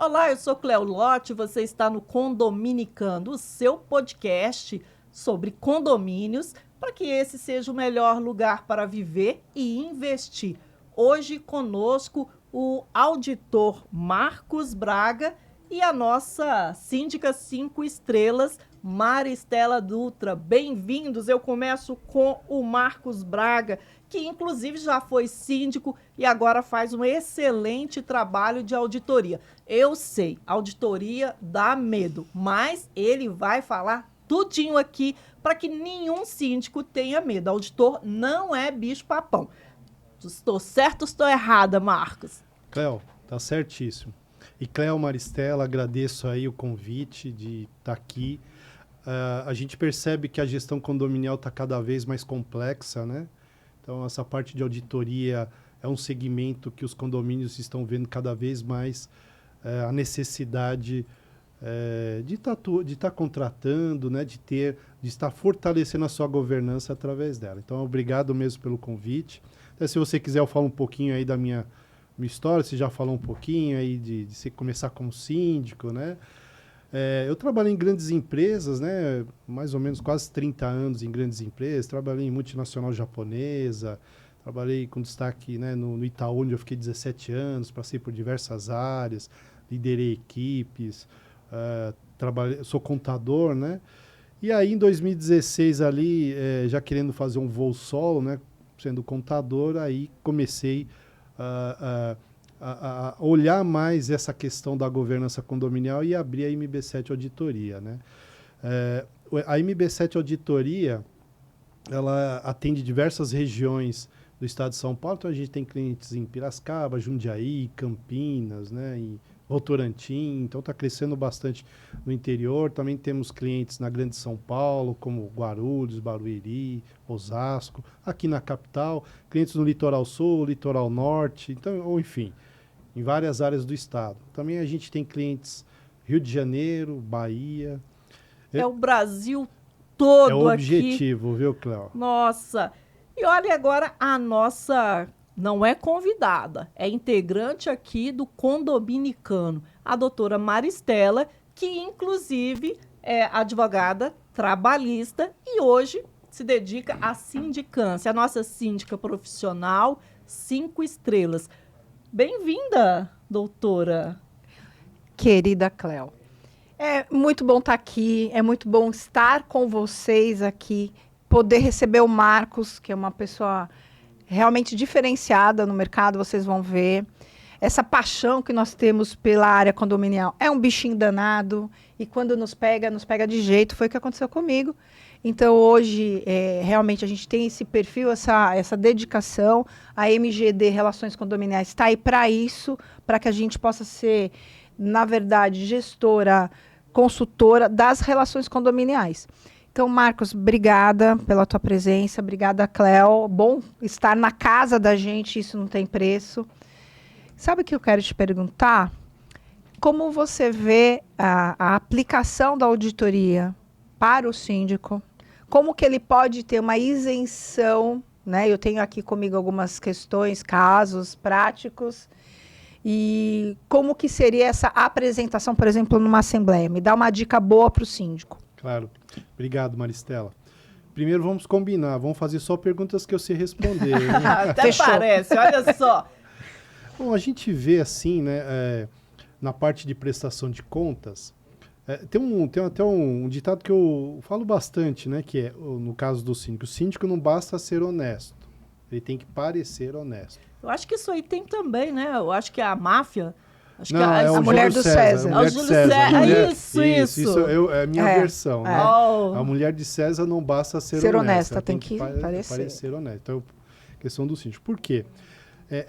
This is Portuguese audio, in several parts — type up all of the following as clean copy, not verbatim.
Olá, eu sou Cleo Lotti, você está no Condominicando, o seu podcast sobre condomínios, para que esse seja o melhor lugar para viver e investir. Hoje conosco o auditor Marcos Braga e a nossa síndica 5 estrelas, Maristela Dutra. Bem-vindos, eu começo com o Marcos Braga, que inclusive já foi síndico e agora faz um excelente trabalho de auditoria. Eu sei, auditoria dá medo, mas ele vai falar tudinho aqui para que nenhum síndico tenha medo. Auditor não é bicho-papão. Estou certo ou estou errada, Marcos? Cleo, tá certíssimo. E Cleo, Maristela, agradeço aí o convite de estar aqui. A gente percebe que a gestão condominial está cada vez mais complexa, né? Então, essa parte de auditoria é um segmento que os condomínios estão vendo cada vez mais a necessidade de estar contratando, né? De estar fortalecendo a sua governança através dela. Então, obrigado mesmo pelo convite. Até se você quiser, eu falo um pouquinho aí da minha história. Você já falou um pouquinho aí de você começar como síndico, né? Eu trabalhei em grandes empresas, né? Mais ou menos quase 30 anos em grandes empresas. Trabalhei em multinacional japonesa, trabalhei com destaque, né, no Itaú, onde eu fiquei 17 anos, passei por diversas áreas, liderei equipes, sou contador, né? E aí, em 2016, ali, já querendo fazer um voo solo, né? Sendo contador, aí comecei a olhar mais essa questão da governança condominial e abrir a MB7 Auditoria, né? A MB7 Auditoria, ela atende diversas regiões do estado de São Paulo. Então, a gente tem clientes em Piracicaba, Jundiaí, Campinas, né? Em Votorantim. Então, está crescendo bastante no interior. Também temos clientes na Grande São Paulo, como Guarulhos, Barueri, Osasco. Aqui na capital, clientes no Litoral Sul, Litoral Norte. Então, ou enfim, em várias áreas do estado. Também a gente tem clientes Rio de Janeiro, Bahia. É o Brasil todo é o objetivo, aqui. Viu, Cléo? Nossa! E olha agora a nossa, não é convidada, é integrante aqui do Condominicano, a doutora Maristela, que inclusive é advogada trabalhista e hoje se dedica à sindicância, a nossa síndica profissional 5 estrelas. Bem-vinda, doutora. Querida Cleo, é muito bom estar aqui, é muito bom estar com vocês aqui, poder receber o Marcos, que é uma pessoa realmente diferenciada no mercado, vocês vão ver. Essa paixão que nós temos pela área condominial é um bichinho danado, e quando nos pega de jeito. Foi o que aconteceu comigo. Então, hoje, realmente, a gente tem esse perfil, essa dedicação. A MGD Relações Condominiais está aí para isso, para que a gente possa ser, na verdade, gestora, consultora das relações condominiais. Então, Marcos, obrigada pela tua presença, obrigada, Cleo. Bom estar na casa da gente, isso não tem preço. Sabe o que eu quero te perguntar? Como você vê a aplicação da auditoria para o síndico? Como que ele pode ter uma isenção, né? Eu tenho aqui comigo algumas questões, casos práticos. E como que seria essa apresentação, por exemplo, numa assembleia? Me dá uma dica boa para o síndico. Claro. Obrigado, Maristela. Primeiro vamos combinar, vamos fazer só perguntas que eu sei responder. Até Fechou. parece, olha só. Bom, a gente vê assim, né, na parte de prestação de contas, tem até um ditado que eu falo bastante, né, que é, no caso do síndico, o síndico não basta ser honesto, ele tem que parecer honesto. Eu acho que isso aí tem também, né? Eu acho que a máfia... Acho Não, que é a o mulher Júlio do César. A É o mulher de Júlio César. César. A mulher- Isso. É a minha versão, né? Oh. A mulher de César não basta ser Ser honesta, honesta, ela tem que parecer. honesta. Então, questão do síndico. Por quê?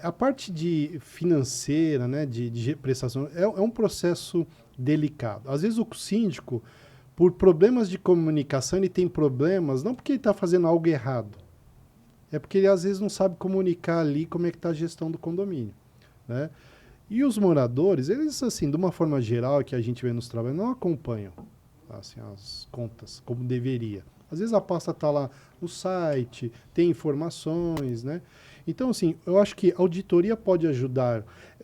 A parte de financeira, né, de prestação, é um processo delicado. Às vezes o síndico, por problemas de comunicação, ele tem problemas, não porque ele está fazendo algo errado, é porque ele às vezes não sabe comunicar ali como é que está a gestão do condomínio, né? E os moradores, eles, assim, de uma forma geral, que a gente vê nos trabalhos, não acompanham assim, as contas como deveria. Às vezes a pasta está lá no site, tem informações, né? Então, assim, eu acho que a auditoria pode ajudar.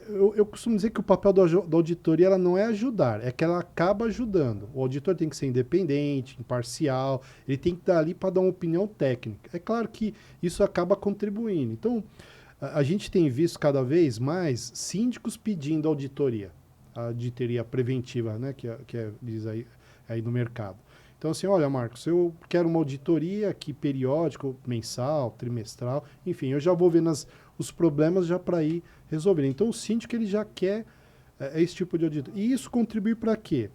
Eu costumo dizer que o papel da auditoria ela não é ajudar, é que ela acaba ajudando. O auditor tem que ser independente, imparcial, ele tem que estar ali para dar uma opinião técnica. É claro que isso acaba contribuindo. Então, a gente tem visto cada vez mais síndicos pedindo auditoria, a auditoria preventiva, né, diz aí no mercado. Então, assim, olha, Marcos, eu quero uma auditoria aqui periódica, mensal, trimestral, enfim, eu já vou vendo os problemas já para ir resolvendo. Então, o síndico ele já quer esse tipo de auditoria. E isso contribui para quê?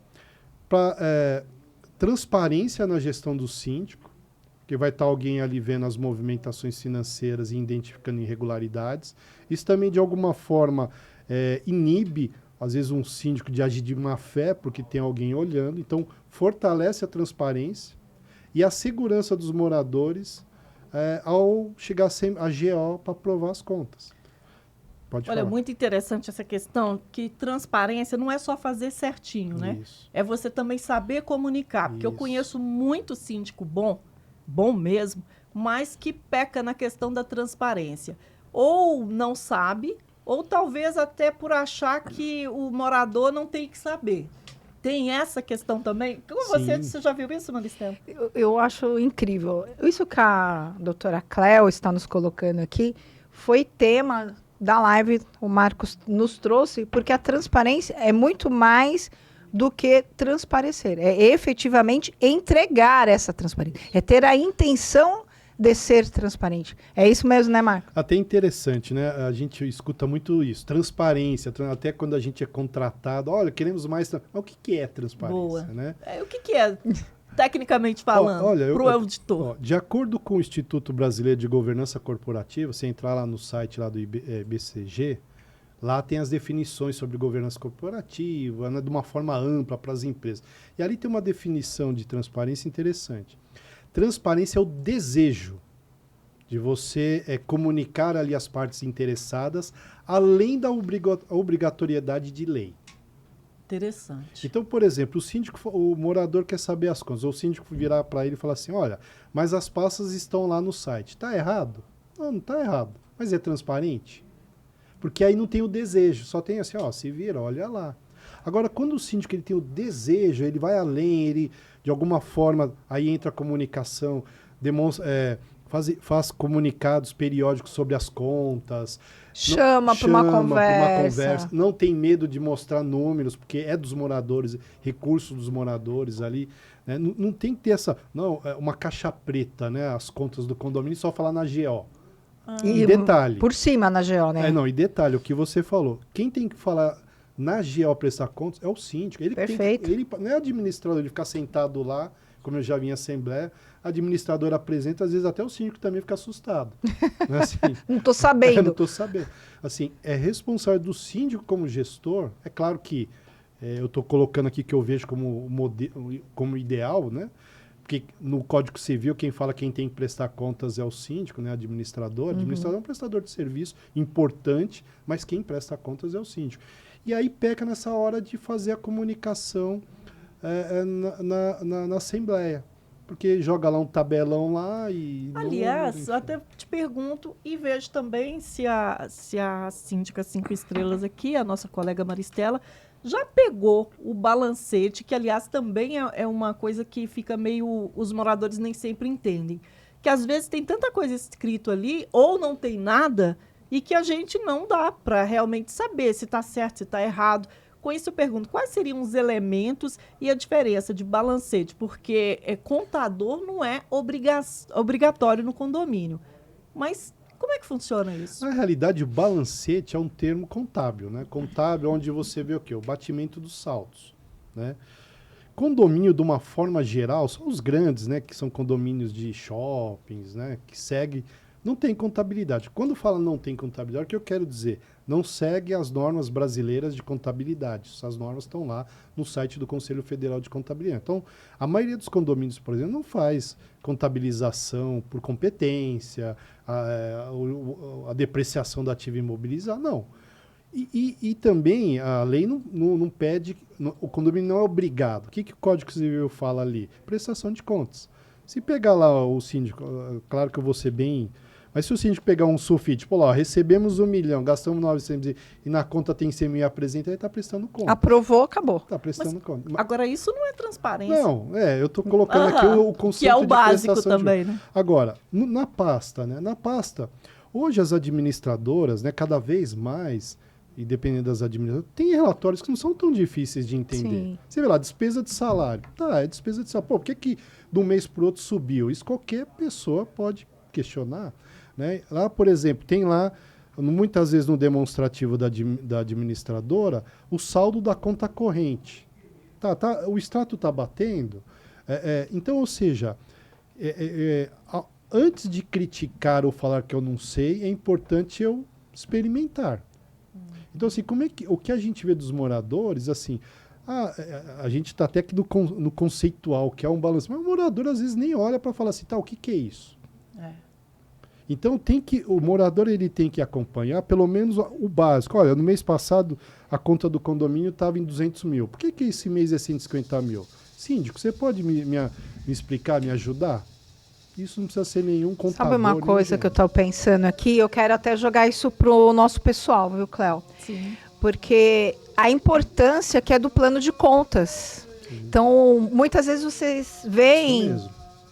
Para transparência na gestão do síndico, que vai estar alguém ali vendo as movimentações financeiras e identificando irregularidades. Isso também, de alguma forma, inibe às vezes um síndico de agir de má fé, porque tem alguém olhando. Então, fortalece a transparência e a segurança dos moradores ao chegar a GO para aprovar as contas. Pode Olha, falar. muito interessante essa questão, que transparência não é só fazer certinho, né? Isso. É você também saber comunicar, porque eu Isso. conheço muito síndico bom mesmo, mas que peca na questão da transparência. Ou não sabe, ou talvez até por achar que o morador não tem que saber. Tem essa questão também? Como você já viu isso, Maristela? Eu acho incrível. Isso que a doutora Cleo está nos colocando aqui foi tema da live, o Marcos nos trouxe, porque a transparência é muito mais do que transparecer. É efetivamente entregar essa transparência. É ter a intenção de ser transparente. É isso mesmo, né, Marcos? Até interessante, né? A gente escuta muito isso. Transparência, até quando a gente é contratado. Olha, queremos mais... Mas o que é transparência? Boa. Né? O que é, tecnicamente falando, para o auditor? De acordo com o Instituto Brasileiro de Governança Corporativa, você entrar lá no site lá do BCG, lá tem as definições sobre governança corporativa, né, de uma forma ampla para as empresas. E ali tem uma definição de transparência interessante. Transparência é o desejo de você comunicar ali as partes interessadas, além da obrigatoriedade de lei. Interessante. Então, por exemplo, o morador quer saber as contas, ou o síndico virar para ele e falar assim, olha, mas as pastas estão lá no site. Está errado? Não está errado. Mas é transparente? Porque aí não tem o desejo, só tem assim, se vira, olha lá. Agora, quando o síndico ele tem o desejo, ele vai além, ele, de alguma forma, aí entra a comunicação, faz comunicados periódicos sobre as contas. Chama para uma conversa. Não tem medo de mostrar números, porque é dos moradores, recursos dos moradores ali. Né? Não tem que ter uma caixa preta, né? As contas do condomínio, só falar na GO. E detalhe. Por cima na GO, né? E detalhe, o que você falou. Quem tem que falar na GO prestar contas é o síndico. Ele Perfeito. Ele não é administrador, ele ficar sentado lá, como eu já vi em assembleia, a administradora apresenta, às vezes até o síndico também fica assustado. Não é assim? Não estou sabendo. Não estou sabendo. Assim, é responsável do síndico como gestor. É claro que eu estou colocando aqui que eu vejo como ideal, né? Porque no Código Civil, quem tem que prestar contas é o síndico, né? Administrador. Administrador é um prestador de serviço importante, mas quem presta contas é o síndico. E aí peca nessa hora de fazer a comunicação na Assembleia. Porque joga lá um tabelão lá e... Aliás, eu até te pergunto e vejo também se a síndica 5 estrelas aqui, a nossa colega Maristela, já pegou o balancete, que aliás também é uma coisa que fica meio... Os moradores nem sempre entendem. Que às vezes tem tanta coisa escrito ali, ou não tem nada, e que a gente não dá para realmente saber se está certo, se está errado. Com isso eu pergunto, quais seriam os elementos e a diferença de balancete? Porque contador não é obrigatório no condomínio. Mas como é que funciona isso? Na realidade, o balancete é um termo contábil, né? Contábil onde você vê o quê? O batimento dos saldos, né? Condomínio, de uma forma geral, são os grandes, né? Que são condomínios de shoppings, né? Que segue... Não tem contabilidade. Quando fala não tem contabilidade, o que eu quero dizer? Não segue as normas brasileiras de contabilidade. Essas normas estão lá no site do Conselho Federal de Contabilidade. Então, a maioria dos condomínios, por exemplo, não faz contabilização por competência, a depreciação do ativo imobilizado, não. E também a lei não pede, o condomínio não é obrigado. O que o Código Civil fala ali? Prestação de contas. Se pegar lá o síndico, claro que eu vou ser bem Mas se o síndico pegar um sulfite, tipo, lá, recebemos 1 milhão, gastamos 900 e na conta tem 100 mil e apresenta, ele está prestando conta. Aprovou, acabou. Está prestando conta. Agora, isso não é transparência. Não, eu estou colocando aqui o conceito que é o de básico prestação também, né? Agora, na pasta, né? Na pasta, hoje as administradoras, né, cada vez mais, e dependendo das administradoras, tem relatórios que não são tão difíceis de entender. Sim. Você vê lá, despesa de salário. Tá, é despesa de salário. Pô, por que de um mês para o outro subiu? Isso qualquer pessoa pode questionar. Né? Lá, por exemplo, tem lá, muitas vezes no demonstrativo da administradora, o saldo da conta corrente. O extrato está batendo. Então, ou seja, antes de criticar ou falar que eu não sei, é importante eu experimentar. Então, assim, o que a gente vê dos moradores, assim, a gente está até aqui no conceitual, que é um balanço, mas o morador às vezes nem olha para falar assim, o que é isso? Então o morador ele tem que acompanhar pelo menos o básico. Olha, no mês passado a conta do condomínio estava em 200 mil. Por que esse mês é 150 mil? Síndico, você pode me explicar, me ajudar? Isso não precisa ser nenhum contador. Sabe uma coisa que eu estou pensando aqui? Eu quero até jogar isso pro nosso pessoal, viu, Cléo? Sim. Porque a importância que é do plano de contas. Sim. Então, muitas vezes vocês veem,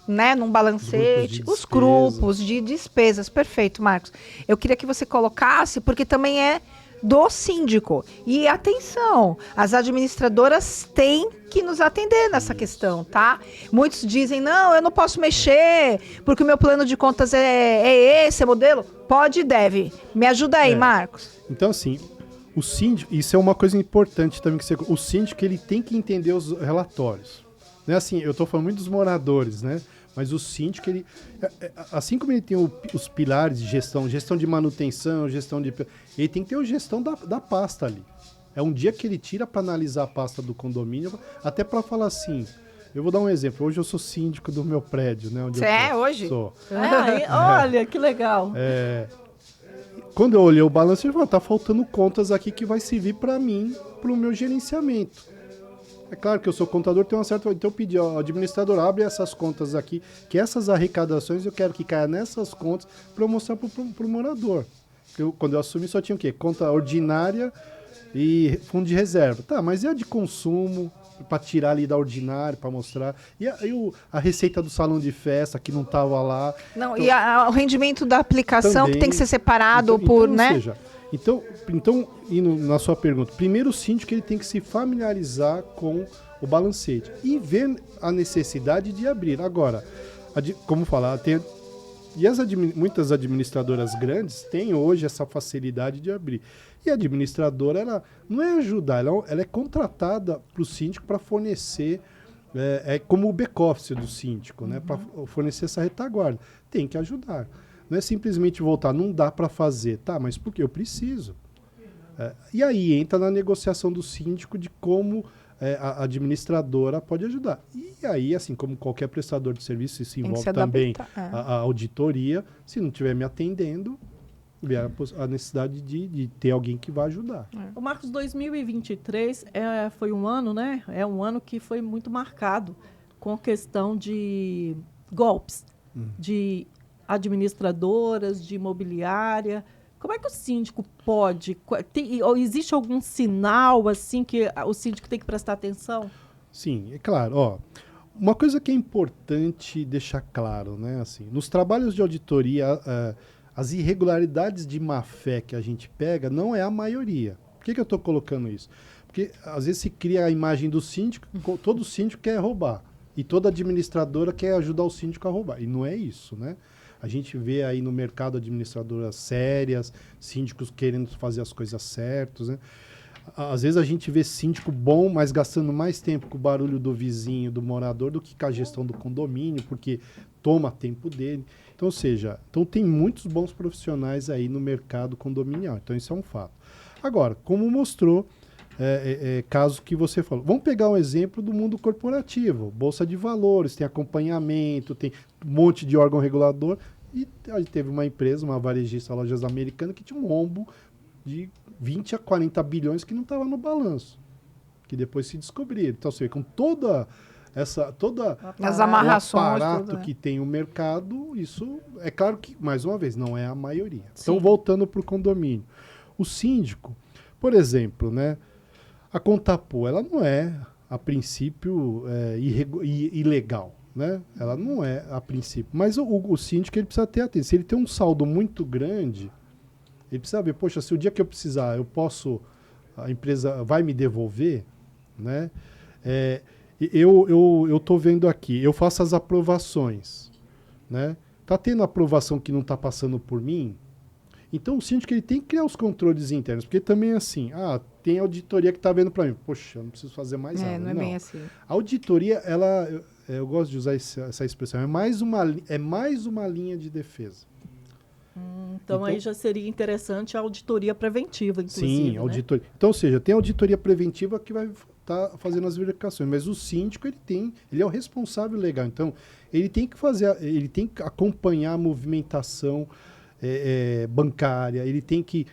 né, num balancete, os grupos de despesas. Perfeito, Marcos. Eu queria que você colocasse, porque também é do síndico. E atenção, as administradoras têm que nos atender nessa questão, tá? Muitos dizem, não, eu não posso mexer, porque o meu plano de contas é esse, é modelo. Pode e deve. Me ajuda aí, Marcos. Então, assim, o síndico, isso é uma coisa importante também, o síndico ele tem que entender os relatórios. Né? Assim, eu estou falando muito dos moradores, né? Mas o síndico, ele, assim como ele tem os pilares de gestão de manutenção, ele tem que ter a gestão da pasta ali. É um dia que ele tira para analisar a pasta do condomínio, até para falar assim, eu vou dar um exemplo, hoje eu sou síndico do meu prédio, né? Você é hoje? Sou. Olha, que legal. Quando eu olhei o balanço, eu falei, tá faltando contas aqui que vai servir para mim, para o meu gerenciamento. É claro que eu sou contador, tenho uma certa... Então eu pedi ao administrador, abre essas contas aqui, que essas arrecadações eu quero que caia nessas contas para eu mostrar para o morador. Quando eu assumi só tinha o quê? Conta ordinária e fundo de reserva. Tá, mas e a de consumo, para tirar ali da ordinária, para mostrar? E a receita do salão de festa, que não estava lá? Não, então, e o rendimento da aplicação, também, que tem que ser separado por, então, né? Ou seja, então, indo na sua pergunta, primeiro o síndico ele tem que se familiarizar com o balancete e ver a necessidade de abrir. Agora, como falar, muitas administradoras grandes têm hoje essa facilidade de abrir. E a administradora, ela não é ajudar, ela é contratada para o síndico para fornecer, como o back-office do síndico, né, para fornecer essa retaguarda. Tem que ajudar. Não é simplesmente voltar, não dá para fazer. Tá, mas por que? Eu preciso. E aí entra na negociação do síndico de como a administradora pode ajudar. E aí, assim como qualquer prestador de serviço, isso envolve também a auditoria, se não estiver me atendendo, a necessidade de ter alguém que vai ajudar. O Marcos, 2023 foi um ano, né? É um ano que foi muito marcado com a questão de golpes, de administradoras, de imobiliária. Como é que o síndico pode... existe algum sinal assim que o síndico tem que prestar atenção? Sim, é claro. Uma coisa que é importante deixar claro, né? Assim, nos trabalhos de auditoria, as irregularidades de má-fé que a gente pega não é a maioria. Por que eu estou colocando isso? Porque às vezes se cria a imagem do síndico, todo síndico quer roubar. E toda administradora quer ajudar o síndico a roubar. E não é isso, né? A gente vê aí no mercado administradoras sérias, síndicos querendo fazer as coisas certas, né? Às vezes a gente vê síndico bom, mas gastando mais tempo com o barulho do vizinho, do morador, do que com a gestão do condomínio, porque toma tempo dele. Então, ou seja, tem muitos bons profissionais aí no mercado condominial. Então, isso é um fato. Agora, como mostrou, caso que você falou. Vamos pegar um exemplo do mundo corporativo. Bolsa de valores, tem acompanhamento, tem um monte de órgão regulador. E aí teve uma empresa, uma varejista, Lojas Americanas, que tinha um rombo de 20 a 40 bilhões que não estava no balanço. Que depois se descobriram. Então, você vê, com toda As amarrações, o aparato tudo, né? que tem o mercado, isso é claro que, mais uma vez, não é a maioria. Então, voltando para o condomínio. O síndico, por exemplo, né, a Contapu, ela não é, a princípio, ilegal. Né? Ela não é, a princípio. Mas o síndico ele precisa ter atenção. Se ele tem um saldo muito grande, ele precisa ver, poxa, se o dia que eu precisar, a empresa vai me devolver, né? Eu estou vendo aqui, eu faço as aprovações, né? Tá tendo aprovação que não está passando por mim? Então o síndico ele tem que criar os controles internos, porque também é assim, tem auditoria que está vendo para mim, poxa, eu não preciso fazer mais nada. Não é bem assim. A auditoria, eu gosto de usar essa expressão, é mais uma linha de defesa. Então aí já seria interessante a auditoria preventiva, inclusive. Sim, auditoria. Né? Então, ou seja, tem auditoria preventiva que vai estar fazendo as verificações, mas o síndico ele é o responsável legal. Então, ele tem que acompanhar a movimentação bancária, ele tem que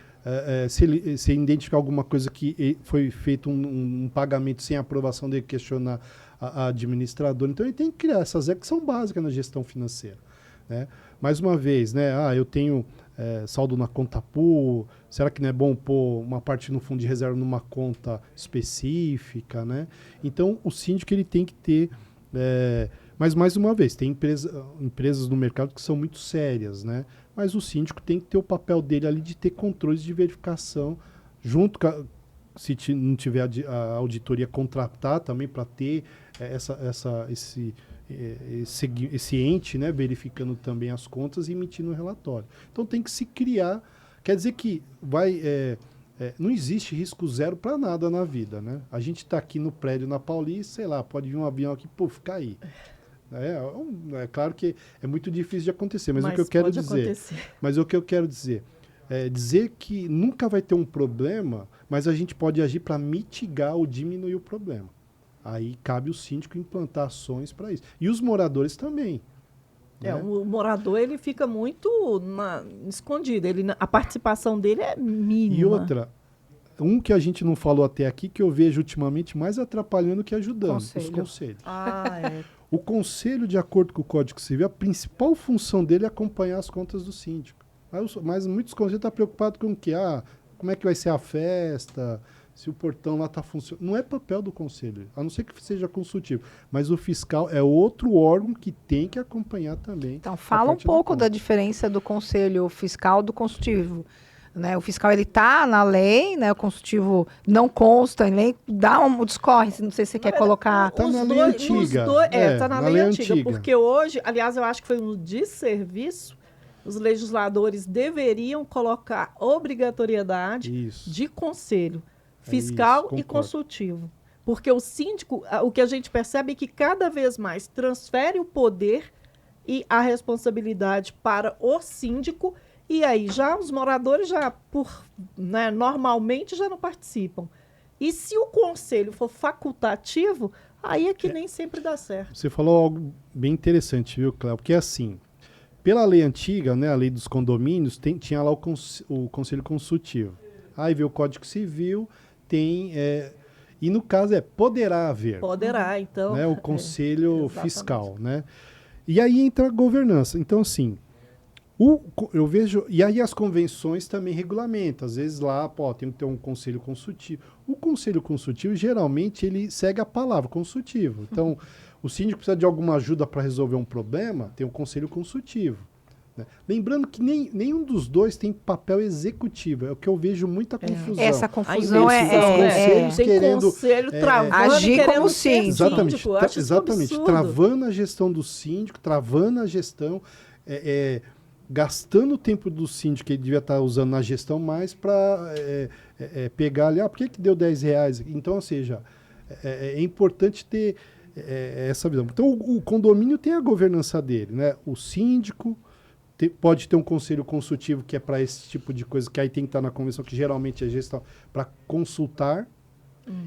se identificar alguma coisa que foi feito um pagamento sem aprovação dele, questionar a administradora. Então, ele tem que criar essas regras que são básicas na gestão financeira. Né? Mais uma vez, né? Eu tenho saldo na Contapu, será que não é bom pôr uma parte no fundo de reserva numa conta específica? Né? Então, o síndico ele tem que ter... mas, mais uma vez, tem empresas no mercado que são muito sérias, né? Mas o síndico tem que ter o papel dele ali de ter controles de verificação, junto com se não tiver a auditoria, contratar também para ter esse ente, né, verificando também as contas e emitindo o relatório. Então tem que se criar, quer dizer que não existe risco zero para nada na vida, né? A gente está aqui no prédio na Paulista, sei lá, pode vir um avião aqui, puf, cair. É claro que é muito difícil de acontecer, mas o que eu quero dizer é dizer que nunca vai ter um problema, mas a gente pode agir para mitigar ou diminuir o problema. Aí cabe o síndico implantar ações para isso. E os moradores também. Né? O morador ele fica muito escondido. A participação dele é mínima. E outra, que a gente não falou até aqui, que eu vejo ultimamente mais atrapalhando que ajudando, os conselhos. O conselho, de acordo com o Código Civil, a principal função dele é acompanhar as contas do síndico. Mas muitos conselhos estão preocupados com o quê? Como é que vai ser a festa, se o portão lá está funcionando. Não é papel do conselho, a não ser que seja consultivo. Mas o fiscal é outro órgão que tem que acompanhar também. Então, fala um pouco da diferença do conselho fiscal do consultivo. Né? O fiscal ele está na lei, né? O consultivo não consta em lei, discorre, não sei se você quer colocar. Está na lei antiga. Está na lei antiga, porque hoje, aliás, eu acho que foi um desserviço, os legisladores deveriam colocar obrigatoriedade de conselho fiscal e consultivo. Porque o síndico, o que a gente percebe é que cada vez mais transfere o poder e a responsabilidade para o síndico, e aí já os moradores normalmente já não participam. E se o conselho for facultativo, aí é que nem sempre dá certo. Você falou algo bem interessante, viu, Cléo? Porque assim, pela lei antiga, né, a lei dos condomínios, tinha lá o conselho consultivo. Aí veio o Código Civil, tem... e no caso poderá haver. Poderá, então. Né, o conselho fiscal, né? E aí entra a governança. Então, assim... eu vejo, e aí as convenções também regulamentam, às vezes lá tem que ter um conselho consultivo. O conselho consultivo, geralmente, ele segue a palavra consultivo. Então, o síndico precisa de alguma ajuda para resolver um problema, tem um conselho consultivo. Né? Lembrando que nenhum dos dois tem papel executivo, é o que eu vejo muita confusão. Essa confusão conselhos querendo conselho travando agir como síndico. Exatamente, travando a gestão do síndico, travando a gestão, gastando o tempo do síndico que ele devia estar usando na gestão mais para pegar ali, por que deu R$10? Então, ou seja, é importante ter essa visão. Então, o condomínio tem a governança dele, né? O síndico pode ter um conselho consultivo que é para esse tipo de coisa, que aí tem que estar na convenção, que geralmente é gestão para consultar,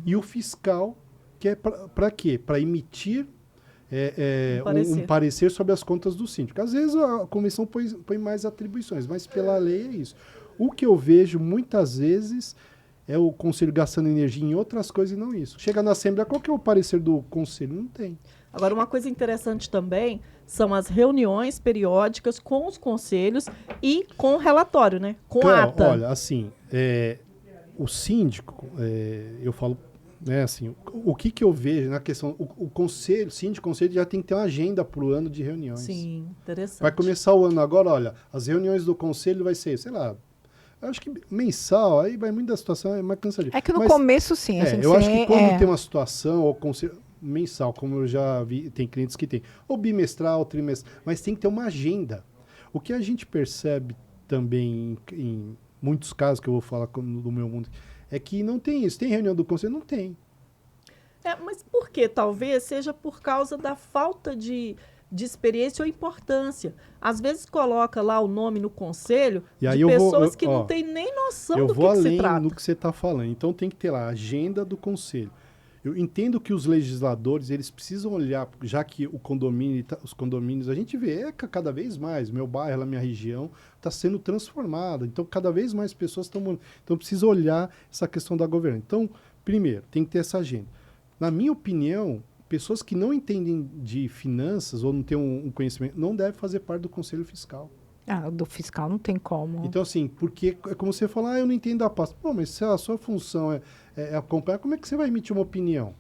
e o fiscal, que é para quê? Para emitir um parecer sobre as contas do síndico. Às vezes a convenção põe mais atribuições, mas pela lei é isso. O que eu vejo muitas vezes é o conselho gastando energia em outras coisas e não isso. Chega na Assembleia, qual que é o parecer do conselho? Não tem. Agora, uma coisa interessante também são as reuniões periódicas com os conselhos e com o relatório, né? Com a ata. Olha, assim, o síndico, eu falo, né, assim, o que eu vejo na questão, o conselho, síndico, conselho já tem que ter uma agenda para o ano de reuniões. Sim, interessante. Vai começar o ano agora, olha, as reuniões do conselho vai ser, sei lá, eu acho que mensal, aí vai muito da situação, é mais cansativo. É que no começo, sim. Eu acho que quando tem uma situação, ou conselho mensal, como eu já vi, tem clientes que tem, ou bimestral, trimestral, mas tem que ter uma agenda. O que a gente percebe também em muitos casos, que eu vou falar do meu mundo, é que não tem isso. Tem reunião do conselho? Não tem. Mas por quê? Talvez seja por causa da falta de experiência ou importância. Às vezes coloca lá o nome no conselho e aí de pessoas que não têm nem noção do que se trata. Eu vou além no que você está falando. Então tem que ter lá a agenda do conselho. Eu entendo que os legisladores, eles precisam olhar, já que o condomínio, os condomínios, a gente vê cada vez mais, meu bairro, a minha região, está sendo transformada. Então, cada vez mais pessoas estão... Então, precisa olhar essa questão da governança. Então, primeiro, tem que ter essa agenda. Na minha opinião, pessoas que não entendem de finanças ou não têm um conhecimento, não devem fazer parte do Conselho Fiscal. Do fiscal não tem como. Então, assim, porque é como você falar, eu não entendo da pasta. Pô, mas se a sua função é acompanhar, como é que você vai emitir uma opinião?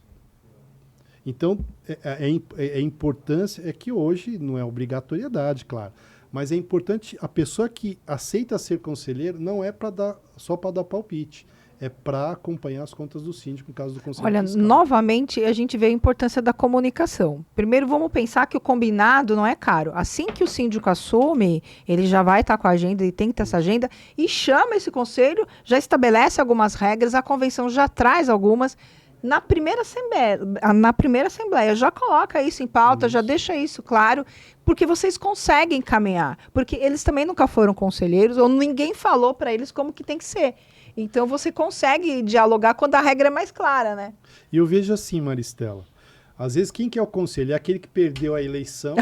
Então, a importância é que hoje não é obrigatoriedade, claro, mas é importante, a pessoa que aceita ser conselheiro não é só para dar palpite, é para acompanhar as contas do síndico, no caso do conselho Olha, fiscal. novamente, a gente vê a importância da comunicação. Primeiro, vamos pensar que o combinado não é caro. Assim que o síndico assume, ele já vai estar com a agenda, ele tem que ter essa agenda, e chama esse conselho, já estabelece algumas regras, a convenção já traz algumas. Na primeira assembleia, já coloca isso em pauta, já deixa isso claro, porque vocês conseguem caminhar. Porque eles também nunca foram conselheiros, ou ninguém falou para eles como que tem que ser. Então, você consegue dialogar quando a regra é mais clara, né? E eu vejo assim, Maristela, às vezes quem que é o conselho? É aquele que perdeu a eleição.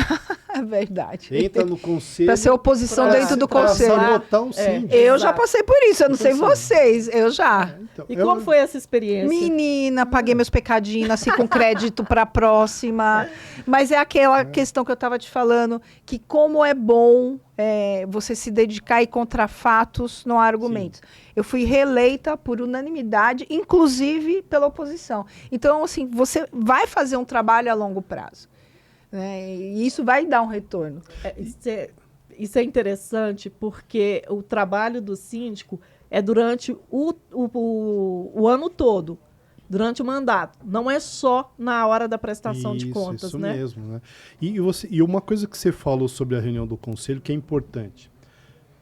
É verdade. Entra no conselho. Para ser oposição dentro do conselho. Para sabotar o síndico. Eu já passei por isso, eu não sei vocês, eu já. E como foi essa experiência? Menina, paguei meus pecadinhos, nasci com crédito para a próxima. Mas é aquela questão que eu estava te falando, que como é bom você se dedicar e contra fatos, não há argumentos. Sim. Eu fui reeleita por unanimidade, inclusive pela oposição. Então, assim, você vai fazer um trabalho a longo prazo. E isso vai dar um retorno. Isso é interessante porque o trabalho do síndico é durante o ano todo, durante o mandato. Não é só na hora da prestação de contas, isso né? Mesmo, né? E uma coisa que você falou sobre a reunião do conselho que é importante.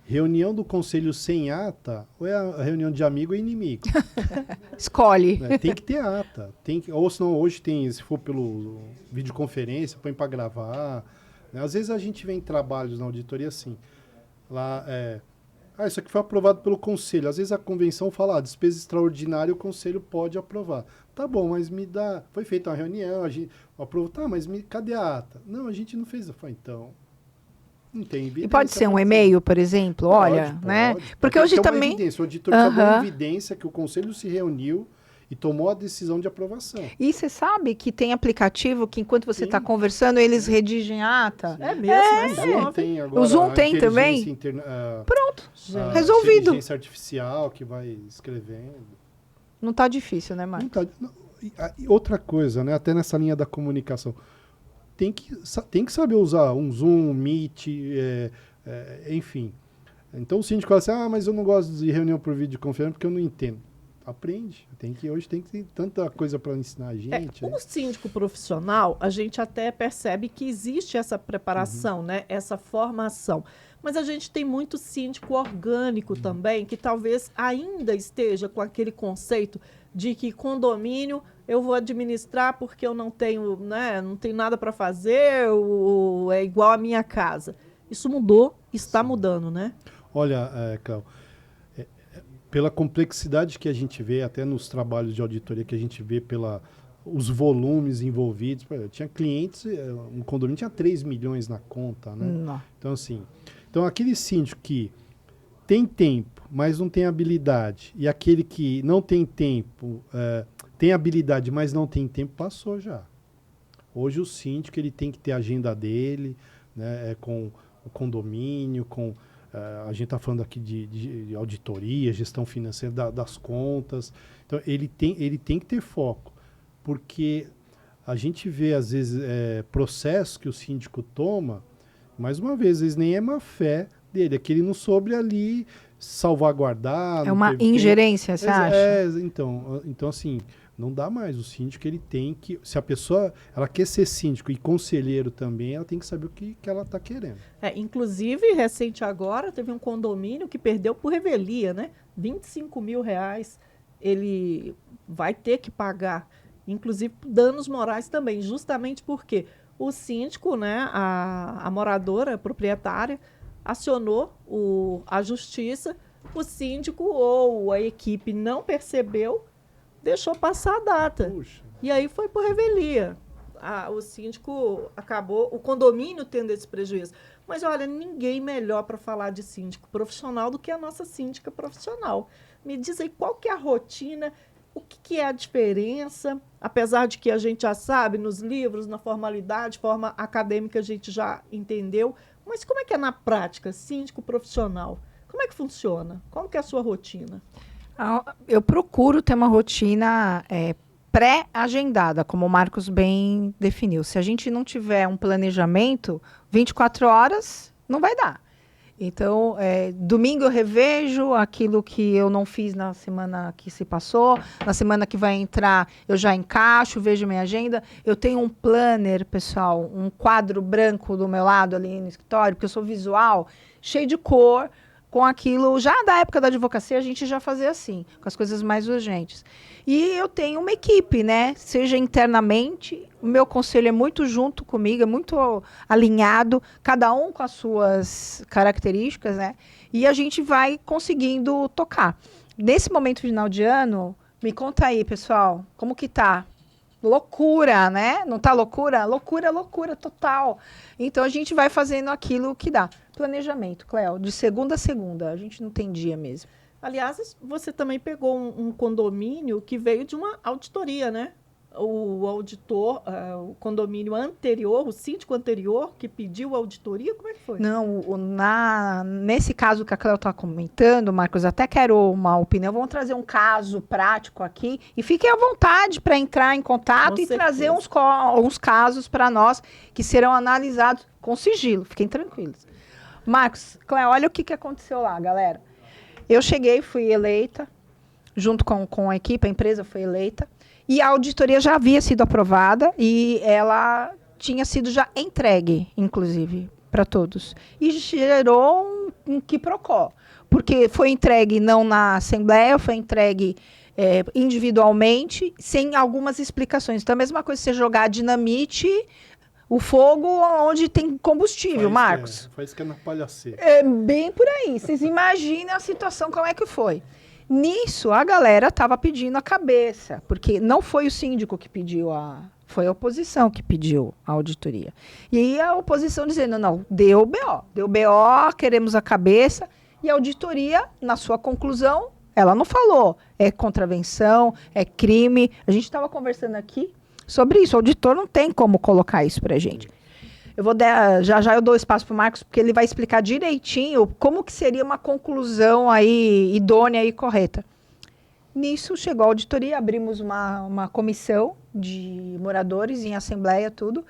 Reunião do conselho sem ata, ou é a reunião de amigo ou inimigo? Escolhe. Tem que ter ata. Ou senão hoje tem, se for pelo videoconferência, põe para gravar. Né? Às vezes a gente vê em trabalhos na auditoria assim. Lá, isso aqui foi aprovado pelo conselho. Às vezes a convenção fala, despesa extraordinária o conselho pode aprovar. Tá bom, mas me dá... Foi feita uma reunião, a gente aprovou. Tá, mas cadê a ata? Não, a gente não fez. Eu falei, então... Não tem evidência. E pode ser um e-mail, por exemplo? Olha, né? Porque hoje também... O auditor já deu evidência que o conselho se reuniu e tomou a decisão de aprovação. E você sabe que tem aplicativo que enquanto você está conversando, eles redigem a ata? Sim. É mesmo? O Zoom tem agora. O Zoom tem também? Pronto, resolvido. Inteligência artificial que vai escrevendo. Não está difícil, né, Marcos? E outra coisa, né? Até nessa linha da comunicação. Tem que saber usar um Zoom, um Meet, enfim. Então o síndico fala assim, mas eu não gosto de reunião por videoconferência porque eu não entendo. Aprende. Hoje tem que ter tanta coisa para ensinar a gente. O síndico profissional, a gente até percebe que existe essa preparação, né? Essa formação. Mas a gente tem muito síndico orgânico também, que talvez ainda esteja com aquele conceito de que condomínio eu vou administrar porque eu não tenho, né, não tenho nada para fazer, é igual à minha casa. Isso mudou, está mudando, né? Olha, Cléo, pela complexidade que a gente vê, até nos trabalhos de auditoria que a gente vê os volumes envolvidos. Tinha clientes, um condomínio tinha 3 milhões na conta, né? Não. Então, assim, aquele síndico que tem tempo, mas não tem habilidade, e aquele que não tem tempo, tem habilidade, mas não tem tempo, passou já. Hoje o síndico ele tem que ter a agenda dele, né, com o condomínio, a gente está falando aqui de auditoria, gestão financeira das contas. Então, ele tem que ter foco, porque a gente vê, às vezes, processos que o síndico toma, mais uma vez, às vezes nem é má fé dele, é que ele não soube ali salvaguardar. É uma ingerência, você acha? Então, assim, não dá mais. O síndico, ele tem que... Se a pessoa ela quer ser síndico e conselheiro também, ela tem que saber o que ela está querendo. Inclusive, recente agora, teve um condomínio que perdeu por revelia, né? R$25 mil ele vai ter que pagar, inclusive danos morais também, justamente porque o síndico, né, a moradora, a proprietária, acionou a justiça, o síndico ou a equipe não percebeu, deixou passar a data. Puxa. E aí foi por revelia. O síndico acabou, o condomínio tendo esse prejuízo. Mas olha, ninguém melhor para falar de síndico profissional do que a nossa síndica profissional. Me diz aí qual que é a rotina, o que é a diferença, apesar de que a gente já sabe nos livros, na formalidade, forma acadêmica a gente já entendeu, mas como é que é na prática, síndico profissional? Como é que funciona? Como que é a sua rotina? Eu procuro ter uma rotina pré-agendada, como o Marcos bem definiu. Se a gente não tiver um planejamento, 24 horas não vai dar. Então, domingo eu revejo aquilo que eu não fiz na semana que se passou. Na semana que vai entrar, eu já encaixo, vejo minha agenda. Eu tenho um planner, pessoal, um quadro branco do meu lado ali no escritório, porque eu sou visual, cheio de cor, com aquilo, já da época da advocacia, a gente já fazia assim, com as coisas mais urgentes. E eu tenho uma equipe, né? Seja internamente, o meu conselho é muito junto comigo, é muito alinhado, cada um com as suas características, né? E a gente vai conseguindo tocar. Nesse momento final de ano, me conta aí, pessoal, como que tá? Loucura, né? Não tá loucura? Loucura, loucura total. Então a gente vai fazendo aquilo que dá. Planejamento, Cléo, de segunda a segunda. A gente não tem dia mesmo. Aliás, você também pegou um condomínio que veio de uma auditoria, né? O auditor, o condomínio anterior, o síndico anterior que pediu a auditoria, como é que foi? Não, nesse caso que a Cléo está comentando, Marcos, até quero uma opinião. Vamos trazer um caso prático aqui e fiquem à vontade para entrar em contato e trazer uns casos para nós que serão analisados com sigilo. Fiquem tranquilos. Marcos, Cléo, olha o que aconteceu lá, galera. Eu cheguei, fui eleita, junto com a equipe, a empresa foi eleita, e a auditoria já havia sido aprovada e ela tinha sido já entregue, inclusive, para todos. E gerou um quiprocó, porque foi entregue não na Assembleia, foi entregue individualmente, sem algumas explicações. Então, a mesma coisa você jogar dinamite, o fogo onde tem combustível, Marcos. Faz que é na palhaceira. É bem por aí. Vocês imaginem a situação, como é que foi. Nisso, a galera estava pedindo a cabeça, porque não foi o síndico que pediu foi a oposição que pediu a auditoria. E aí a oposição dizendo, não, deu BO, queremos a cabeça. E a auditoria, na sua conclusão, ela não falou. É contravenção, é crime. A gente estava conversando aqui sobre isso. O auditor não tem como colocar isso para a gente. Eu vou já eu dou espaço para o Marcos, porque ele vai explicar direitinho como que seria uma conclusão aí idônea e correta. Nisso, chegou a auditoria, abrimos uma comissão de moradores em assembleia, tudo.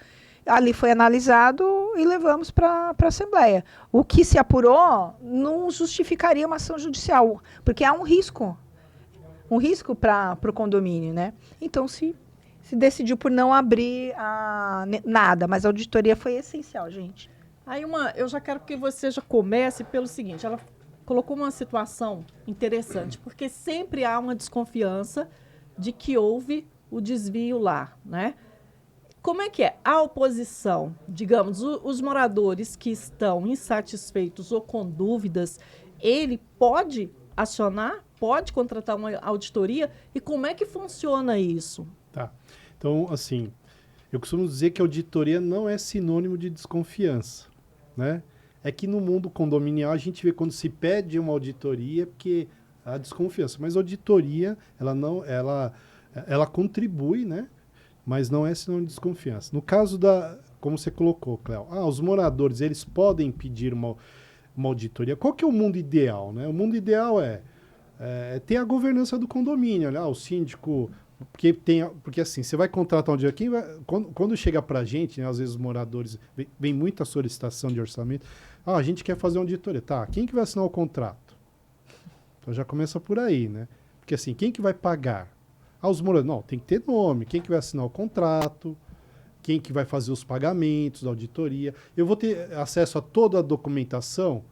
Ali foi analisado e levamos para a Assembleia. O que se apurou não justificaria uma ação judicial, porque há um risco para o condomínio, né? Então, se decidiu por não abrir nada, mas a auditoria foi essencial, gente. Aí eu já quero que você já comece pelo seguinte, ela colocou uma situação interessante, porque sempre há uma desconfiança de que houve o desvio lá, né? Como é que é? A oposição, digamos, os moradores que estão insatisfeitos ou com dúvidas, ele pode acionar, pode contratar uma auditoria? E como é que funciona isso? Tá. Então, assim, eu costumo dizer que auditoria não é sinônimo de desconfiança, né? É que no mundo condominial a gente vê quando se pede uma auditoria porque há desconfiança, mas a auditoria ela contribui, né? mas não é sinônimo de desconfiança. No caso como você colocou, Cléo, os moradores, eles podem pedir uma auditoria. Qual que é o mundo ideal, né? O mundo ideal é ter a governança do condomínio, o síndico... Porque assim, você vai contratar um dia, quando chega pra gente, né, às vezes os moradores, vem muita solicitação de orçamento, a gente quer fazer uma auditoria. Tá, quem que vai assinar o contrato? Então já começa por aí, né? Porque assim, quem que vai pagar? Os moradores, não, tem que ter nome, quem que vai assinar o contrato, quem que vai fazer os pagamentos da auditoria. Eu vou ter acesso a toda a documentação?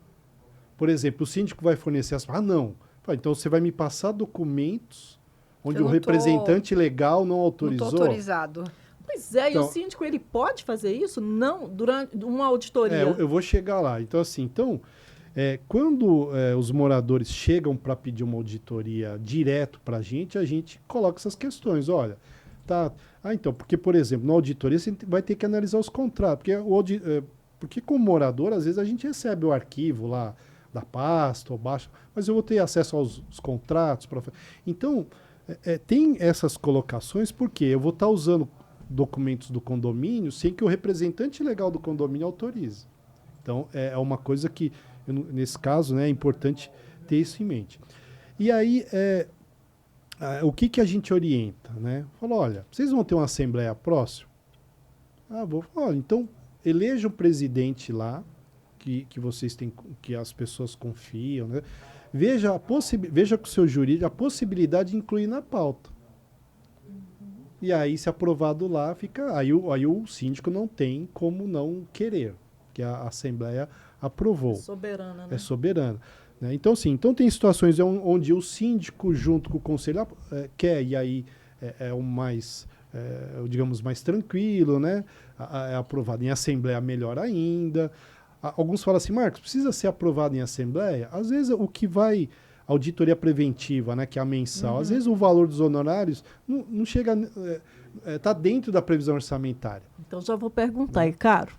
Por exemplo, o síndico vai fornecer não. Então você vai me passar documentos onde o representante legal não autorizou. Não estou autorizado. Pois é, e o síndico, ele pode fazer isso? Não, durante uma auditoria. Eu vou chegar lá. Então, assim, quando os moradores chegam para pedir uma auditoria direto para a gente coloca essas questões. Olha, tá. Então, porque, por exemplo, na auditoria você vai ter que analisar os contratos. Porque como morador, às vezes a gente recebe o arquivo lá da pasta ou baixa, mas eu vou ter acesso aos contratos. Então, tem essas colocações porque eu vou estar usando documentos do condomínio sem que o representante legal do condomínio autorize. Então, é uma coisa que, nesse caso, né, é importante ter isso em mente. E aí, o que a gente orienta? Né? Falou, olha, vocês vão ter uma assembleia próxima? Olha, então, eleja um presidente lá, que vocês têm, que as pessoas confiam, né? Veja com o seu jurídico a possibilidade de incluir na pauta. E aí, se aprovado lá, aí o síndico não tem como não querer, que a Assembleia aprovou. É soberana, né? É soberana. Né? Então, sim, tem situações onde o síndico, junto com o conselho, quer, e aí é o mais, digamos, mais tranquilo, né? É aprovado em Assembleia, melhor ainda. Alguns falam assim, Marcos, precisa ser aprovado em Assembleia? Às vezes o que vai, auditoria preventiva, né, que é a mensal, às vezes o valor dos honorários não chega, está dentro da previsão orçamentária. Então já vou perguntar, é caro?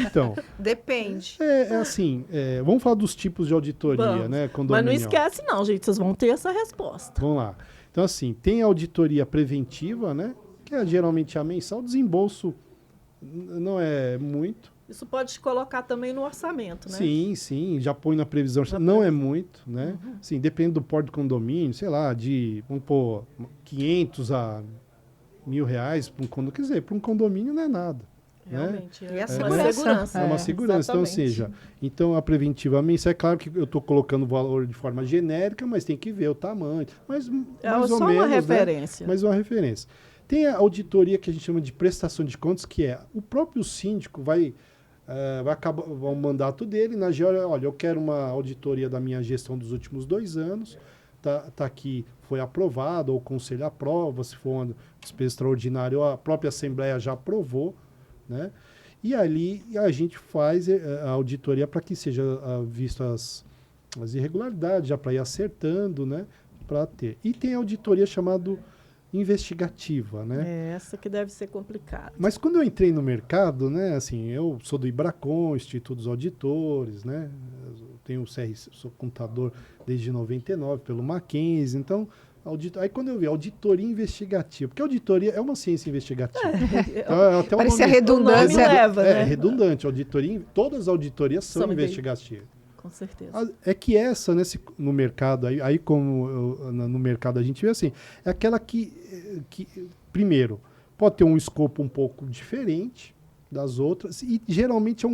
Então. Depende. Assim, vamos falar dos tipos de auditoria, né, mas não esquece não, gente, vocês vão ter essa resposta. Vamos lá. Então assim, tem a auditoria preventiva, né, que é geralmente a mensal, desembolso não é muito. Isso pode colocar também no orçamento, né? Sim, já põe na previsão. Não é muito, né? Sim, depende do porte do condomínio, sei lá, vamos pôr 500 a R$1.000 para um condomínio. Quer dizer, para um condomínio não é nada. Realmente, né? Uma segurança. É uma segurança. Então, ou seja, a preventiva mensal, é claro que eu estou colocando o valor de forma genérica, mas tem que ver o tamanho. Mas mais ou só menos, uma referência. Né? Mas uma referência. Tem a auditoria que a gente chama de prestação de contas, que é o próprio síndico vai acabar o mandato dele, na GEOR, olha, eu quero uma auditoria da minha gestão dos últimos 2 anos, tá aqui, foi aprovado, ou o conselho aprova, se for uma despesa extraordinária, a própria Assembleia já aprovou, né? E ali a gente faz a auditoria para que seja visto as irregularidades, já para ir acertando, né? Para ter. E tem a auditoria chamada investigativa, né? Essa que deve ser complicada. Mas quando eu entrei no mercado, né, assim, eu sou do Ibracon, Instituto dos Auditores, né? Eu tenho sou contador desde 99 pelo Mackenzie, então aí quando eu vi auditoria investigativa, porque auditoria é uma ciência investigativa. Então, parece a redundância. Leva, né? É redundante, auditoria, todas as auditorias são investigativas. Com certeza. É que essa, no mercado, aí como no mercado a gente vê assim, é aquela que primeiro, pode ter um escopo um pouco diferente das outras, e geralmente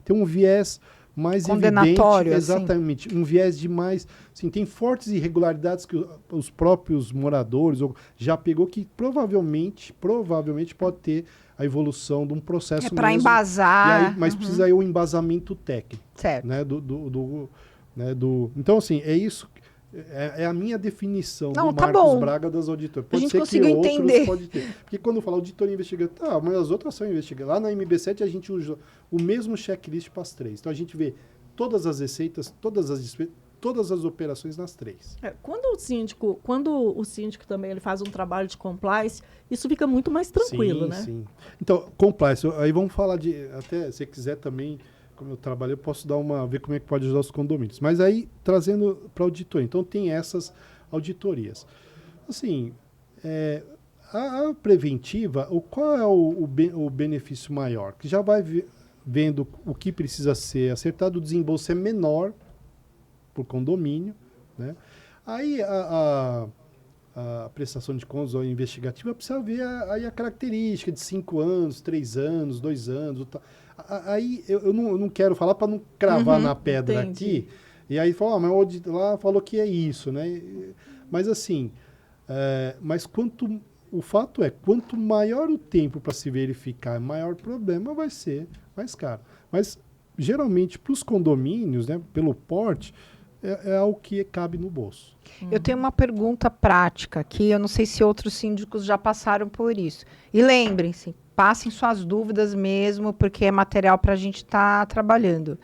tem um viés mais condenatório, evidente. Exatamente, assim. Um viés de mais... Assim, tem fortes irregularidades que os próprios moradores já pegou, que provavelmente pode ter a evolução de um processo para embasar. Mas precisa aí um embasamento técnico. Certo. Né, então, assim, é isso. É a minha definição do Marcos Braga das auditoras. Pode ser que outros pode ter. Porque quando eu falo auditoria investigativa, mas as outras são investigativas. Lá na MB7 a gente usa o mesmo checklist para as 3. Então a gente vê todas as receitas, todas as despesas, todas as operações nas 3. Quando o síndico também ele faz um trabalho de compliance, isso fica muito mais tranquilo, né? Sim. Então, compliance, aí vamos falar até se quiser também, como eu trabalho, eu posso ver como é que pode ajudar os condomínios. Mas aí, trazendo para auditoria. Então, tem essas auditorias. Assim, A preventiva, qual é o benefício maior? Que já vai vendo o que precisa ser acertado, o desembolso é menor por condomínio, né? Aí a prestação de contas ou investigativa precisa ver aí a característica de 5 anos, 3 anos, 2 anos. Aí eu não quero falar para não cravar na pedra aqui. E aí fala, mas o lá falou que é isso, né? Mas assim, mas o fato é, quanto maior o tempo para se verificar, maior o problema vai ser mais caro. Mas geralmente para os condomínios, né, pelo porte, é algo que cabe no bolso. Eu tenho uma pergunta prática aqui, eu não sei se outros síndicos já passaram por isso. E lembrem-se, passem suas dúvidas mesmo, porque é material para a gente estar trabalhando.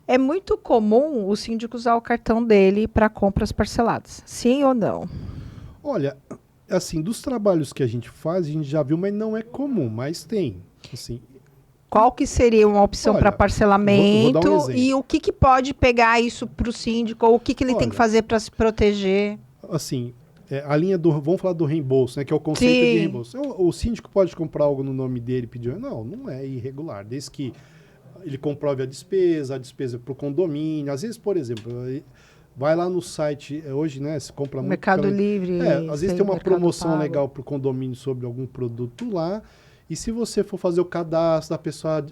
É muito comum o síndico usar o cartão dele para compras parceladas, sim ou não? Olha, assim, dos trabalhos que a gente faz, a gente já viu, mas não é comum, mas tem, assim. Qual que seria uma opção para parcelamento? Vou dar um exemplo. E o que pode pegar isso para o síndico? Ou o que ele tem que fazer para se proteger? Assim, a linha vamos falar do reembolso, né? Que é o conceito de reembolso. O síndico pode comprar algo no nome dele e pedir. Não é irregular. Desde que ele comprove a despesa para o condomínio. Às vezes, por exemplo, vai lá no site, hoje, né? Se compra muito. Mercado Livre. Às vezes tem uma promoção legal para o condomínio sobre algum produto lá. E se você for fazer o cadastro da pessoa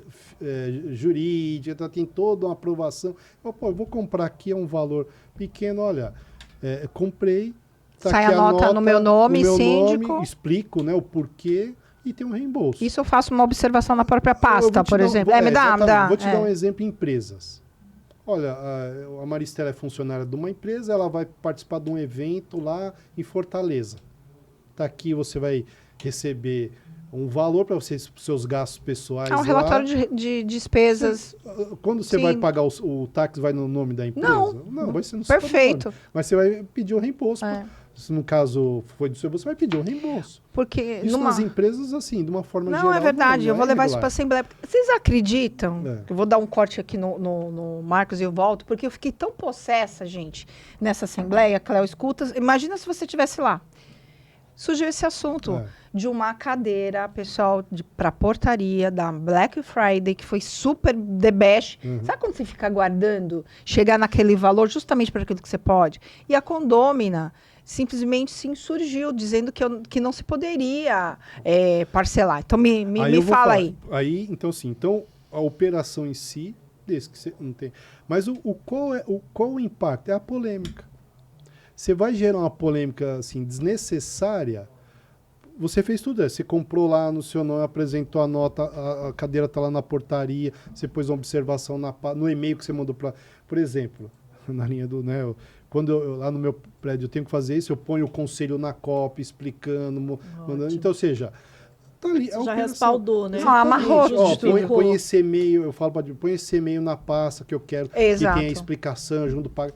jurídica, tem toda uma aprovação. Eu vou comprar aqui, é um valor pequeno, olha, comprei. Sai a nota no meu nome, síndico. Explico, né, o porquê e tem um reembolso. Isso eu faço uma observação na própria pasta, por exemplo. Me dá. Vou te dar um exemplo em empresas. Olha, a Maristela é funcionária de uma empresa, ela vai participar de um evento lá em Fortaleza. Tá aqui, você vai receber um valor para seus gastos pessoais. Um relatório de despesas. Quando você vai pagar o táxi, vai no nome da empresa? Não, vai ser no seu Perfeito. Mas você vai pedir o reembolso. Se no caso foi do seu bolso, você vai pedir o reembolso. Porque isso nas empresas, assim, de uma forma geral. Não, é verdade. Eu vou levar isso para a Assembleia. Vocês acreditam? Eu vou dar um corte aqui no Marcos e eu volto, porque eu fiquei tão possessa, gente, nessa Assembleia, Cléo, escuta. Imagina se você estivesse lá. Surgiu esse assunto de uma cadeira, pessoal, para portaria da Black Friday, que foi super the best. Sabe quando você fica aguardando chegar naquele valor justamente para aquilo que você pode? E a condômina simplesmente se insurgiu, dizendo que não se poderia parcelar. Então, me fala aí. Então, assim, a operação em si, desse que você não tem. Mas qual o impacto? É a polêmica. Você vai gerar uma polêmica assim, desnecessária. Você fez tudo. Você comprou lá no seu nome, apresentou a nota, a cadeira está lá na portaria, você pôs uma observação no e-mail que você mandou para. Por exemplo, na linha do. Né, quando lá no meu prédio eu tenho que fazer isso, eu ponho o conselho na cópia, explicando, mandando. Então, ou seja. Tá ali, você já respaldou, né? Amarrou tudo. Põe esse e-mail, eu falo para põe esse e-mail na pasta que eu quero, Exato. Que tenha a explicação junto paga.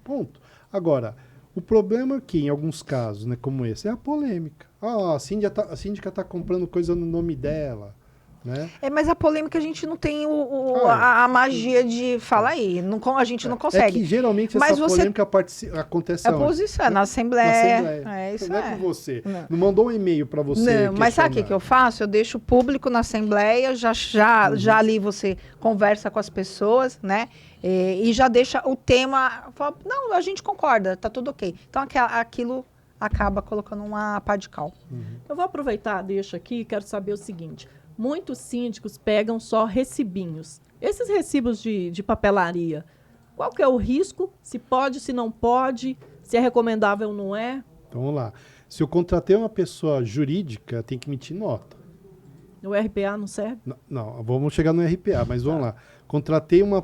Ponto. Agora, o problema aqui, em alguns casos, né, como esse, é a polêmica. A síndica está comprando coisa no nome dela. Né? Mas a polêmica a gente não tem a magia de falar aí. A gente não consegue. É que geralmente essa polêmica acontece na Assembleia. Isso não é com você. Não mandou um e-mail para você. Não, mas sabe o que eu faço? Eu deixo público na Assembleia, já ali você conversa com as pessoas, né? E já deixa o tema. Fala, não, a gente concorda, tá tudo ok. Então aquilo acaba colocando uma pá de cal. Eu vou aproveitar, deixa aqui, quero saber o seguinte. Muitos síndicos pegam só recibinhos. Esses recibos de papelaria, qual que é o risco? Se pode, se não pode, se é recomendável ou não é? Então, vamos lá. Se eu contratei uma pessoa jurídica, tem que emitir nota. O RPA não serve? Não, vamos chegar no RPA, mas vamos lá. Contratei uma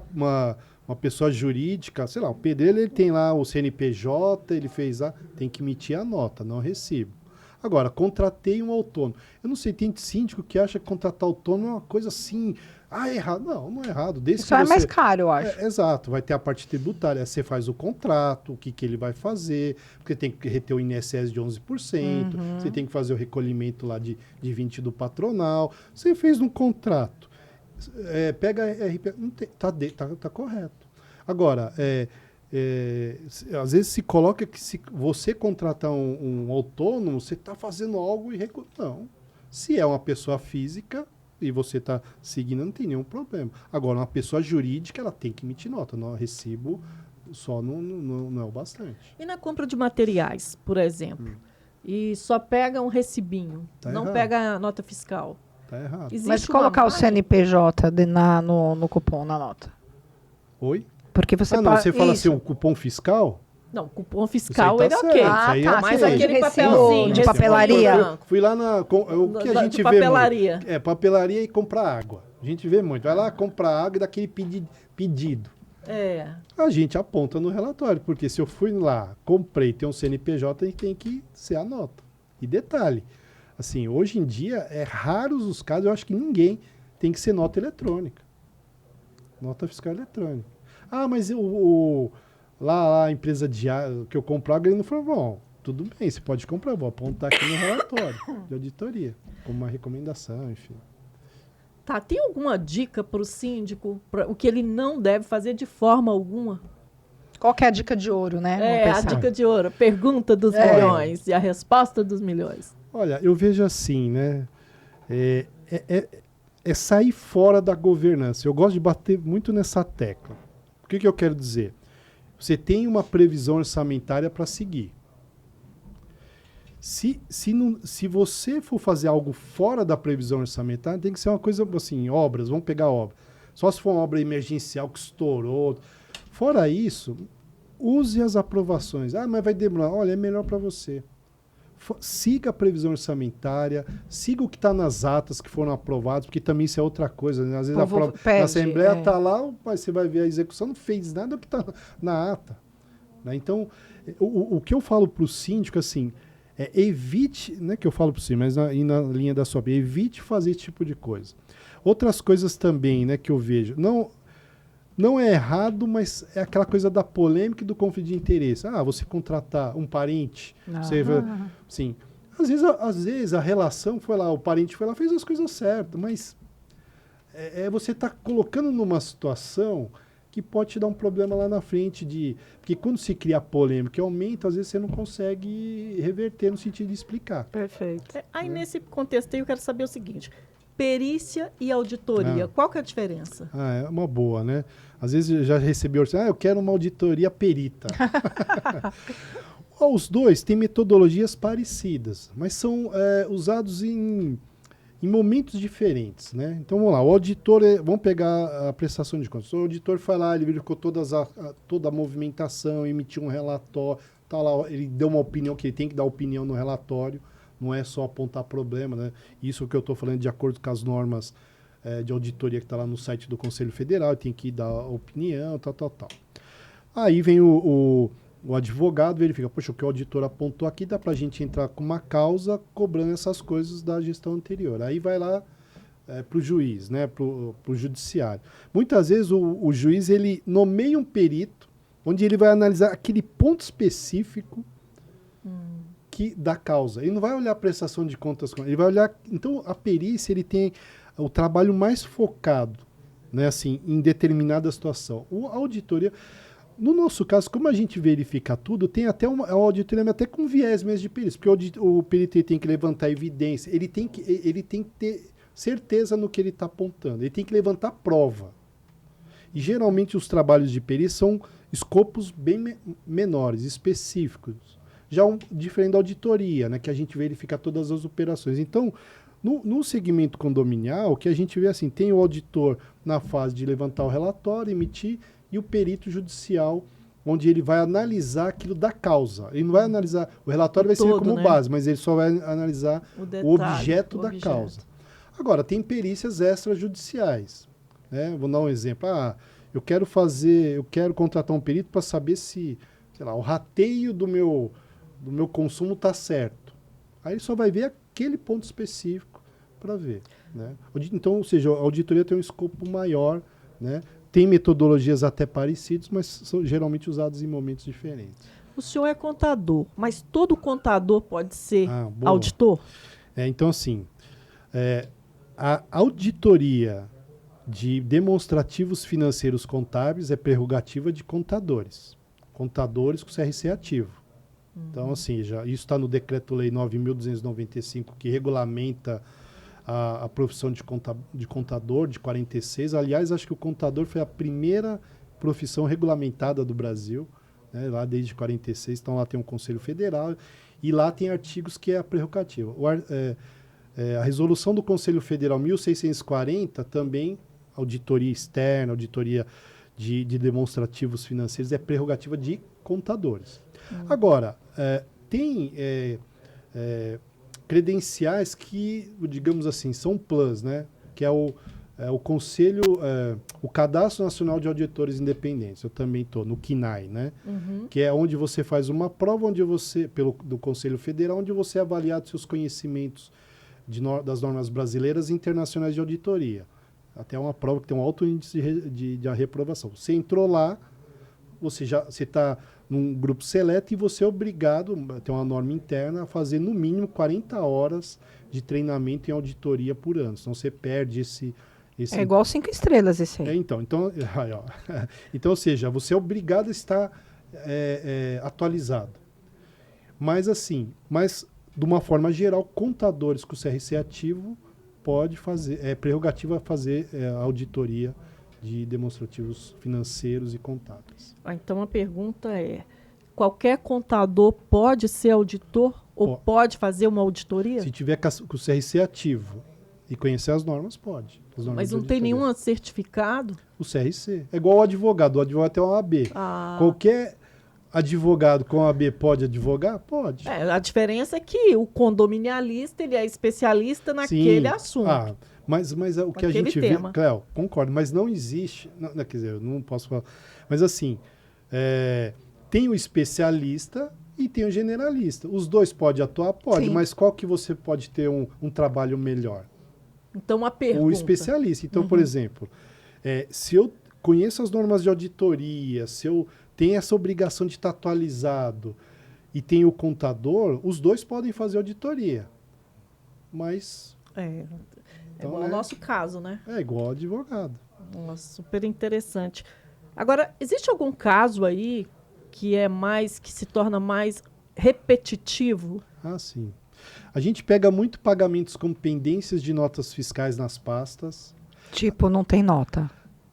pessoa jurídica, sei lá, o pedreiro ele tem lá o CNPJ, ele fez tem que emitir a nota, não recibo. Agora, contratei um autônomo. Eu não sei, tem síndico que acha que contratar autônomo é uma coisa assim... é errado. Não é errado. Desde Isso é mais caro, eu acho. Exato. Vai ter a parte tributária. Você faz o contrato, o que ele vai fazer, porque tem que reter o INSS de 11%, você tem que fazer o recolhimento lá de 20% do patronal. Você fez um contrato. Pega RP... Tá correto. Agora, às vezes se coloca que se você contratar um autônomo, você está fazendo algo irregular. Não. Se é uma pessoa física e você está seguindo, não tem nenhum problema. Agora, uma pessoa jurídica, ela tem que emitir nota. Não, recibo só não é o bastante. E na compra de materiais, por exemplo? E só pega um recibinho, Tá não errado. pega a nota fiscal. Tá errado. Existe Mas uma colocar o margem? CNPJ no cupom, na nota. Oi? Porque você Não, você fala isso. assim, o cupom fiscal? Não, cupom fiscal Isso aí ele é tá ok. certo, isso aí é Mas ok. aquele De recibo papelzinho de recibo papelaria. branco. Fui lá o que a gente De vê muito. papelaria. Papelaria e comprar água. A gente vê muito. Vai lá comprar água e dá aquele pedido. A gente aponta no relatório, porque se eu fui lá, comprei, tem um CNPJ, tem que ser a nota. E detalhe, assim, hoje em dia é raros os casos, eu acho que ninguém tem que ser nota eletrônica. Nota fiscal eletrônica. Ah, mas lá a empresa que eu compro água, ele não falou, bom, tudo bem, você pode comprar, vou apontar aqui no relatório de auditoria, como uma recomendação, enfim. Tá, tem alguma dica para o síndico, o que ele não deve fazer de forma alguma? Qual que é a dica de ouro, né? A Vamos pensar. dica de ouro, pergunta dos milhões e a resposta dos milhões. Olha, eu vejo assim, né? É sair fora da governança. Eu gosto de bater muito nessa tecla. O que eu quero dizer? Você tem uma previsão orçamentária para seguir. Se você for fazer algo fora da previsão orçamentária, tem que ser uma coisa assim, obras, vamos pegar obra. Só se for uma obra emergencial que estourou. Fora isso, use as aprovações. Ah, mas vai demorar. Olha, é melhor para você. Siga a previsão orçamentária, siga o que está nas atas que foram aprovadas, porque também isso é outra coisa. Né? Às vezes na Assembleia está lá, mas você vai ver a execução, não fez nada do que está na ata. Né? Então, o que eu falo para o síndico, assim, evite, não é que eu falo para você, mas na linha da sua vida, evite fazer esse tipo de coisa. Outras coisas também, né, que eu vejo, não é errado, mas é aquela coisa da polêmica e do conflito de interesse. Ah, você contratar um parente, sim. Às vezes a relação foi lá, o parente foi lá, fez as coisas certas, mas você está colocando numa situação que pode te dar um problema lá na frente porque quando se cria polêmica e aumenta, às vezes você não consegue reverter no sentido de explicar. Perfeito. Aí nesse contexto aí eu quero saber o seguinte, perícia e auditoria, qual que é a diferença? É uma boa, né? Às vezes eu já recebi eu quero uma auditoria perita. Os dois têm metodologias parecidas, mas são usados em momentos diferentes, né? Então vamos lá, o auditor, vamos pegar a prestação de contas. O auditor foi lá, ele verificou toda a movimentação, emitiu um relatório, tá lá, ele deu uma opinião, que ele tem que dar opinião no relatório, não é só apontar problema, né? Isso que eu estou falando de acordo com as normas de auditoria que está lá no site do Conselho Federal, tem que dar opinião, tal. Aí vem o advogado, verifica, poxa, o que o auditor apontou aqui, dá para a gente entrar com uma causa cobrando essas coisas da gestão anterior. Aí vai lá para o juiz, né, para o judiciário. Muitas vezes o juiz ele nomeia um perito, onde ele vai analisar aquele ponto específico da causa. Ele não vai olhar a prestação de contas, ele vai olhar... Então, a perícia, ele tem o trabalho mais focado, né, assim, em determinada situação. A auditoria... No nosso caso, como a gente verifica tudo, tem até uma auditoria até com viés mesmo de perícia, porque o perito tem que levantar evidência, ele tem que ter certeza no que ele está apontando, ele tem que levantar prova. E geralmente os trabalhos de perícia são escopos bem menores, específicos. Já diferente da auditoria, né, que a gente verifica todas as operações. Então, no segmento condominial, o que a gente vê assim, tem o auditor na fase de levantar o relatório, emitir, e o perito judicial, onde ele vai analisar aquilo da causa. Ele não vai analisar... O relatório vai servir como base, mas ele só vai analisar o objeto da causa. Agora, tem perícias extrajudiciais. Né? Vou dar um exemplo. Eu quero contratar um perito para saber se, sei lá, o rateio do meu consumo está certo. Aí ele só vai ver aquele ponto específico para ver. Né? Então, ou seja, a auditoria tem um escopo maior, né? Tem metodologias até parecidas, mas são geralmente usadas em momentos diferentes. O senhor é contador, mas todo contador pode ser auditor? Então, assim, a auditoria de demonstrativos financeiros contábeis é prerrogativa de contadores. contadores com CRC ativo. Então, assim, isso está no Decreto-Lei 9.295, que regulamenta a profissão de contador, de 46. Aliás, acho que o contador foi a primeira profissão regulamentada do Brasil, né, lá desde 46. Então, lá tem um Conselho Federal e lá tem artigos que é a prerrogativa. A resolução do Conselho Federal 1640 também, auditoria externa, auditoria de demonstrativos financeiros, é prerrogativa de contadores. Agora, tem credenciais que, digamos assim, são plus, né? Que é o Conselho, o Cadastro Nacional de Auditores Independentes. Eu também estou no CNAE, né? Que é onde você faz uma prova, do Conselho Federal, onde você é avaliado seus conhecimentos das normas brasileiras e internacionais de auditoria. Até uma prova que tem um alto índice de reprovação. Você entrou lá, você está num grupo seleto e você é obrigado, tem uma norma interna, a fazer no mínimo 40 horas de treinamento em auditoria por ano. Senão você perde esse... É igual 5 estrelas esse aí. Então, ou seja, você é obrigado a estar atualizado. Mas de uma forma geral, contadores com CRC ativo pode fazer, é prerrogativa fazer a auditoria de demonstrativos financeiros e contábeis. Então a pergunta é, qualquer contador pode ser auditor ou pode fazer uma auditoria? Se tiver com o CRC ativo e conhecer as normas, pode. Mas não tem nenhum certificado? O CRC. É igual o advogado tem uma OAB. Qualquer advogado com OAB pode advogar? Pode. A diferença é que o condominialista ele é especialista naquele assunto. Mas o que a gente vê, Cléo, concordo, mas não existe, quer dizer, eu não posso falar, mas assim, tem o especialista e tem o generalista. Os dois podem atuar? Pode, sim. Mas qual que você pode ter um trabalho melhor? Então, a pergunta... O especialista. Então, por exemplo, se eu conheço as normas de auditoria, se eu tenho essa obrigação de estar atualizado e tenho o contador, os dois podem fazer auditoria. Mas... Então, igual ao nosso caso, né? É igual ao advogado. Nossa, super interessante. Agora, existe algum caso aí que se torna mais repetitivo? Sim. A gente pega muito pagamentos com pendências de notas fiscais nas pastas. Tipo, não tem nota.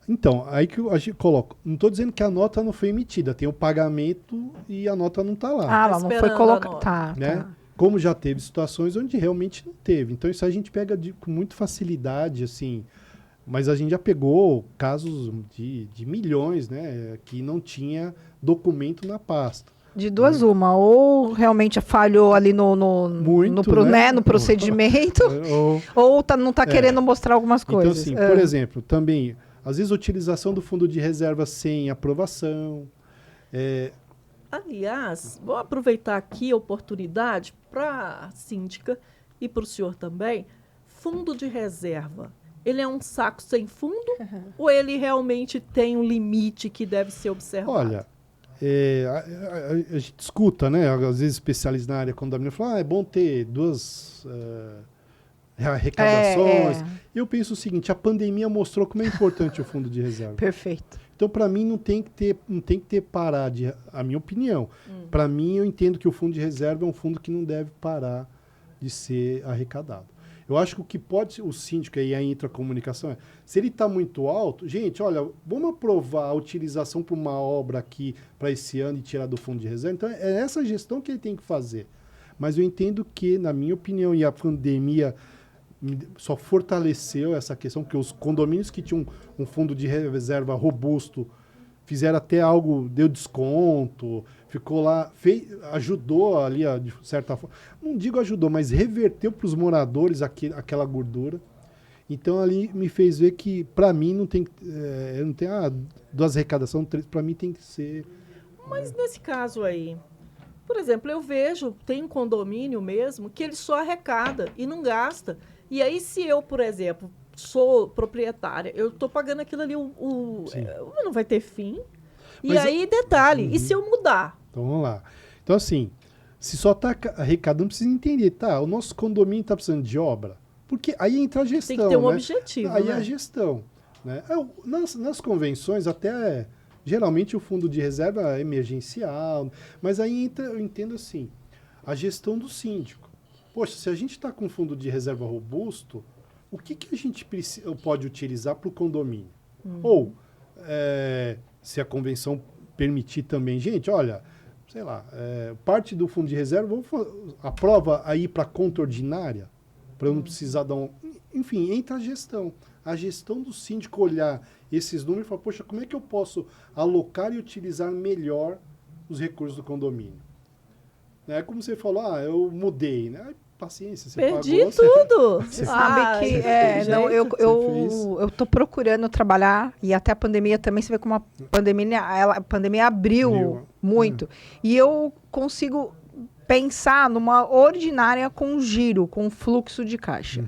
Então, aí que a gente coloca. Não estou dizendo que a nota não foi emitida, tem o pagamento e a nota não está lá. Ela não foi colocada. Né? Como já teve situações onde realmente não teve. Então, isso a gente pega com muita facilidade, assim. Mas a gente já pegou casos de milhões, né? Que não tinha documento na pasta. De duas uma. Ou realmente falhou ali no procedimento, ou não está querendo mostrar algumas coisas. Então, assim, por exemplo, também, às vezes, a utilização do fundo de reserva sem aprovação. Aliás, vou aproveitar aqui a oportunidade para a síndica e para o senhor também. Fundo de reserva, ele é um saco sem fundo ou ele realmente tem um limite que deve ser observado? Olha, a gente escuta, né? Às vezes especialistas na área condomínio falam, é bom ter duas arrecadações. Eu penso o seguinte, a pandemia mostrou como é importante o fundo de reserva. Perfeito. Então, para mim, não tem que ter parar de... A minha opinião. Para mim, eu entendo que o fundo de reserva é um fundo que não deve parar de ser arrecadado. Eu acho que o que pode... O síndico, aí entra a comunicação, se ele está muito alto... Gente, olha, vamos aprovar a utilização para uma obra aqui para esse ano e tirar do fundo de reserva. Então, é essa gestão que ele tem que fazer. Mas eu entendo que, na minha opinião, e a pandemia só fortaleceu essa questão, que os condomínios que tinham um fundo de reserva robusto fizeram até algo, deu desconto, ficou lá, ajudou ali, de certa forma, não digo ajudou, mas reverteu para os moradores aquela gordura. Então ali me fez ver que, para mim, não tem duas arrecadações, três, para mim tem que ser... Mas nesse caso aí, por exemplo, eu vejo, tem um condomínio mesmo, que ele só arrecada e não gasta. E aí, se eu, por exemplo, sou proprietária, eu estou pagando aquilo ali, não vai ter fim. E mas aí, detalhe, e se eu mudar? Então, vamos lá. Então, assim, se só está arrecadando, precisa entender, o nosso condomínio está precisando de obra. Porque aí entra a gestão, tem que ter um objetivo, Aí é a gestão. Né? Nas convenções, até Geralmente o fundo de reserva é emergencial, mas aí entra, eu entendo assim, a gestão do síndico. Poxa, se a gente está com um fundo de reserva robusto, o que a gente pode utilizar para o condomínio? Ou, se a convenção permitir também, gente, olha, sei lá, parte do fundo de reserva, aprova aí para conta ordinária, para eu não precisar dar um... Enfim, entra a gestão. A gestão do síndico olhar esses números e falar, poxa, como é que eu posso alocar e utilizar melhor os recursos do condomínio? É como você falou, eu mudei, né? Paciência, você Perdi pagou, tudo. Você sabe que eu tô procurando trabalhar e até a pandemia também, você vê como a pandemia abriu muito. E eu consigo pensar numa ordinária com giro, com fluxo de caixa.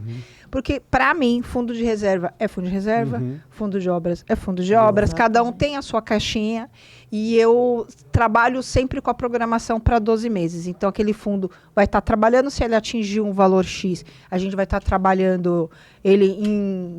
Porque, para mim, fundo de reserva é fundo de reserva, fundo de obras é fundo de obras, cada um tem a sua caixinha, e eu trabalho sempre com a programação para 12 meses. Então, aquele fundo vai estar trabalhando, se ele atingir um valor X, a gente vai estar trabalhando ele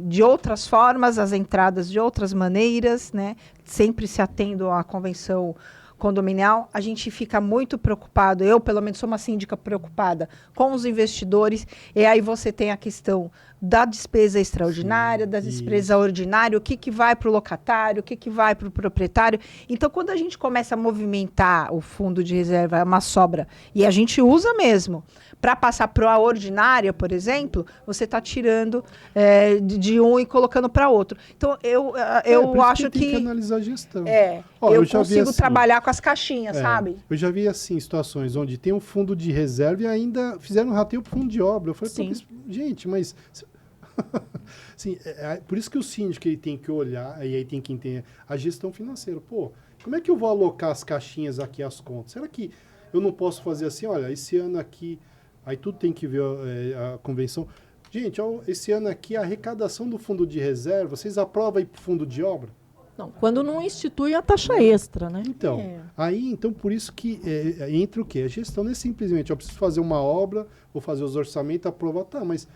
de outras formas, as entradas de outras maneiras, né? Sempre se atendo à convenção condominial. A gente fica muito preocupado, eu pelo menos sou uma síndica preocupada com os investidores, e aí você tem a questão da despesa extraordinária, da despesa ordinária, o que vai para o locatário, o que vai para o proprietário. Então, quando a gente começa a movimentar o fundo de reserva, é uma sobra, e a gente usa mesmo, para passar para a ordinária, por exemplo, você está tirando de um e colocando para outro. Então, eu acho que tem que analisar a gestão. Eu consigo trabalhar com as caixinhas, sabe? Eu já vi, assim, situações onde tem um fundo de reserva e ainda fizeram um rateio para o fundo de obra. Eu falei, gente, mas... Sim, por isso que o síndico ele tem que olhar, e aí tem que entender a gestão financeira. Pô, como é que eu vou alocar as caixinhas aqui, as contas? Será que eu não posso fazer assim, olha, esse ano aqui, aí tudo tem que ver a convenção. Gente, esse ano aqui a arrecadação do fundo de reserva, vocês aprovam aí para o fundo de obra? Não, quando não institui a taxa extra, né? Então, então por isso que entra o quê? A gestão não é simplesmente, eu preciso fazer uma obra, vou fazer os orçamentos, aprovar, tá, mas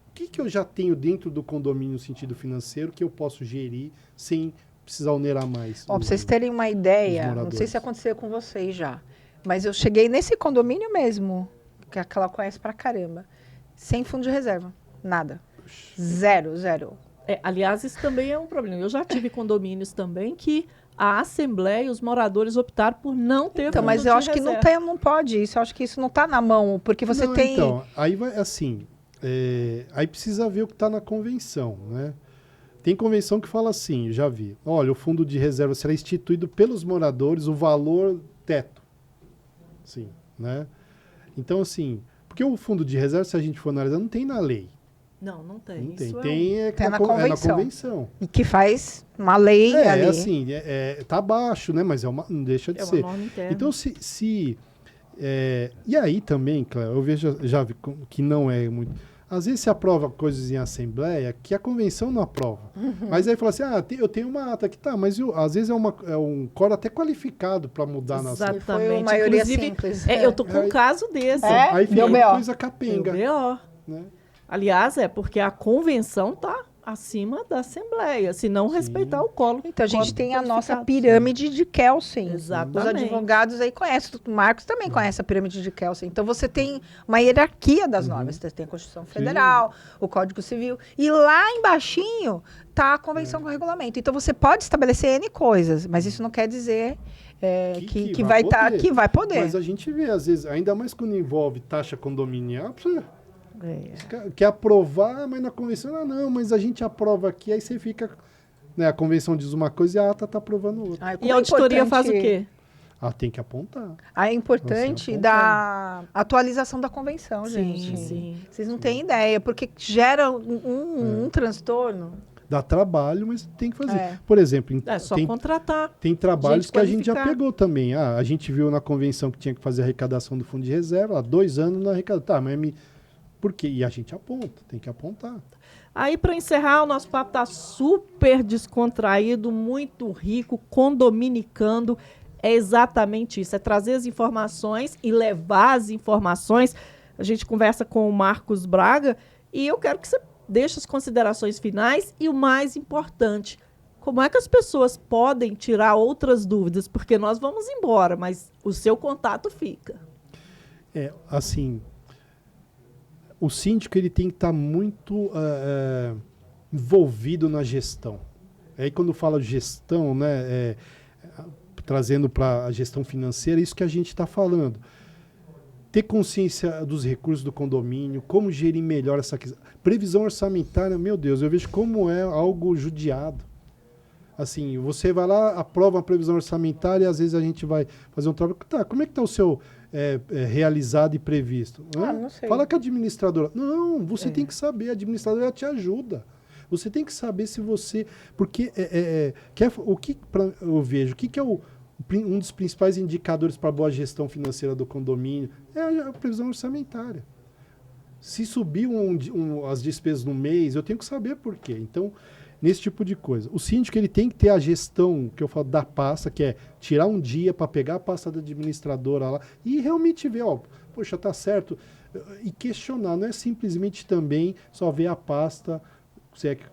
o que eu já tenho dentro do condomínio no sentido financeiro que eu posso gerir sem precisar onerar mais? Para vocês terem uma ideia, não sei se aconteceu com vocês já, mas eu cheguei nesse condomínio mesmo, que ela conhece pra caramba, sem fundo de reserva, nada, zero. Aliás, isso também é um problema. Eu já tive condomínios também que a assembleia e os moradores optaram por não ter fundo de reserva. Mas eu acho que não pode isso, eu acho que isso não está na mão, porque você tem... Então, aí vai assim... aí precisa ver o que está na convenção, né? Tem convenção que fala assim, já vi, olha, o fundo de reserva será instituído pelos moradores, o valor teto. Sim, né? Então, assim, porque o fundo de reserva, se a gente for analisar, não tem na lei. Não tem. Não tem. Isso Tem na convenção. E que faz uma lei ali. Assim, tá abaixo, né? Mas não deixa de ser. Uma norma interna. Então, e aí também, Cléo, eu já vi que não é muito... Às vezes se aprova coisas em assembleia que a convenção não aprova. Mas aí fala assim, eu tenho uma ata aqui, tá, mas às vezes é um coro até qualificado para mudar na Exatamente. Foi uma maioria simples. Eu tô com um caso desse. Aí fica uma coisa capenga. Né? Aliás, porque a convenção tá acima da assembleia, se não respeitar o colo. Então, a gente tem a nossa pirâmide de Kelsen. Exatamente. Os advogados aí conhecem, o Marcos também conhece a pirâmide de Kelsen. Então, você tem uma hierarquia das normas. Você tem a Constituição Federal, o Código Civil, e lá embaixinho está a Convenção com o Regulamento. Então, você pode estabelecer N coisas, mas isso não quer dizer que vai poder. Mas a gente vê, às vezes, ainda mais quando envolve taxa condominial, quer aprovar, mas na convenção, não, mas a gente aprova aqui, aí você fica, né, a convenção diz uma coisa e a ata está aprovando outra. E a auditoria faz o quê? Tem que apontar. É importante da atualização da convenção, gente. Sim. Vocês não têm ideia, porque gera um transtorno. Dá trabalho, mas tem que fazer. Por exemplo, só contratar. Tem trabalhos que a gente já pegou também. A gente viu na convenção que tinha que fazer a arrecadação do fundo de reserva, há 2 anos não arrecadou. Tá, mas por quê? E a gente aponta, tem que apontar. Aí, para encerrar, o nosso papo está super descontraído, muito rico, condominicando. É exatamente isso, é trazer as informações e levar as informações. A gente conversa com o Marcos Braga e eu quero que você deixe as considerações finais e o mais importante, como é que as pessoas podem tirar outras dúvidas? Porque nós vamos embora, mas o seu contato fica. Assim, o síndico ele tem que estar muito envolvido na gestão. Aí quando fala gestão, né, trazendo para a gestão financeira, isso que a gente está falando. Ter consciência dos recursos do condomínio, como gerir melhor essa previsão orçamentária, meu Deus, eu vejo como é algo judiado. Assim, você vai lá, aprova a previsão orçamentária e às vezes a gente vai fazer um trabalho. Tá, como é que está o seu realizado e previsto? Não sei. Fala com a administradora. Não, você tem que saber, a administradora te ajuda. Você tem que saber se você... Porque o que eu vejo, o que é um dos principais indicadores para a boa gestão financeira do condomínio é a previsão orçamentária. Se subir as despesas no mês, eu tenho que saber por quê. Então, nesse tipo de coisa. O síndico ele tem que ter a gestão, que eu falo, da pasta, que é tirar um dia para pegar a pasta da administradora lá e realmente ver, poxa, tá certo. E questionar, não é simplesmente também só ver a pasta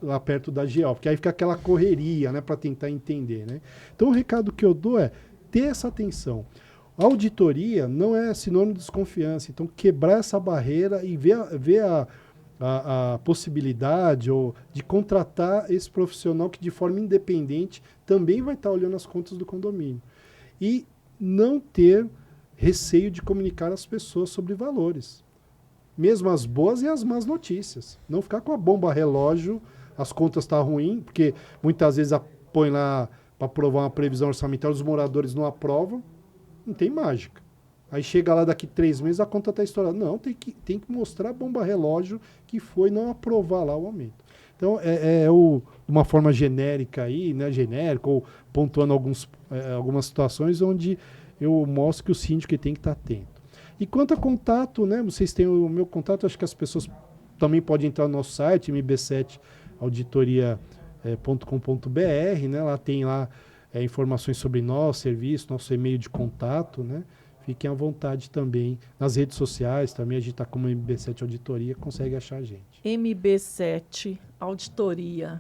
lá perto da GO, porque aí fica aquela correria, né, para tentar entender, né? Então o recado que eu dou é ter essa atenção. A auditoria não é sinônimo de desconfiança, então quebrar essa barreira e ver a possibilidade de contratar esse profissional que de forma independente também vai estar olhando as contas do condomínio. E não ter receio de comunicar às pessoas sobre valores. Mesmo as boas e as más notícias. Não ficar com a bomba relógio, as contas estão ruins, porque muitas vezes põe lá para aprovar uma previsão orçamentária, os moradores não aprovam, não tem mágica. Aí chega lá daqui 3 meses, a conta está estourada. Não, tem que mostrar a bomba relógio que foi não aprovar lá o aumento. Então, uma forma genérica aí, né, genérica, ou pontuando algumas situações onde eu mostro que o síndico tem que estar atento. E quanto a contato, né, vocês têm o meu contato, acho que as pessoas também podem entrar no nosso site, mb7auditoria.com.br, né, lá tem informações sobre nós, serviço, nosso e-mail de contato, né, fiquem à vontade também. Nas redes sociais também, a gente está como MB7 Auditoria, consegue achar a gente. MB7 Auditoria,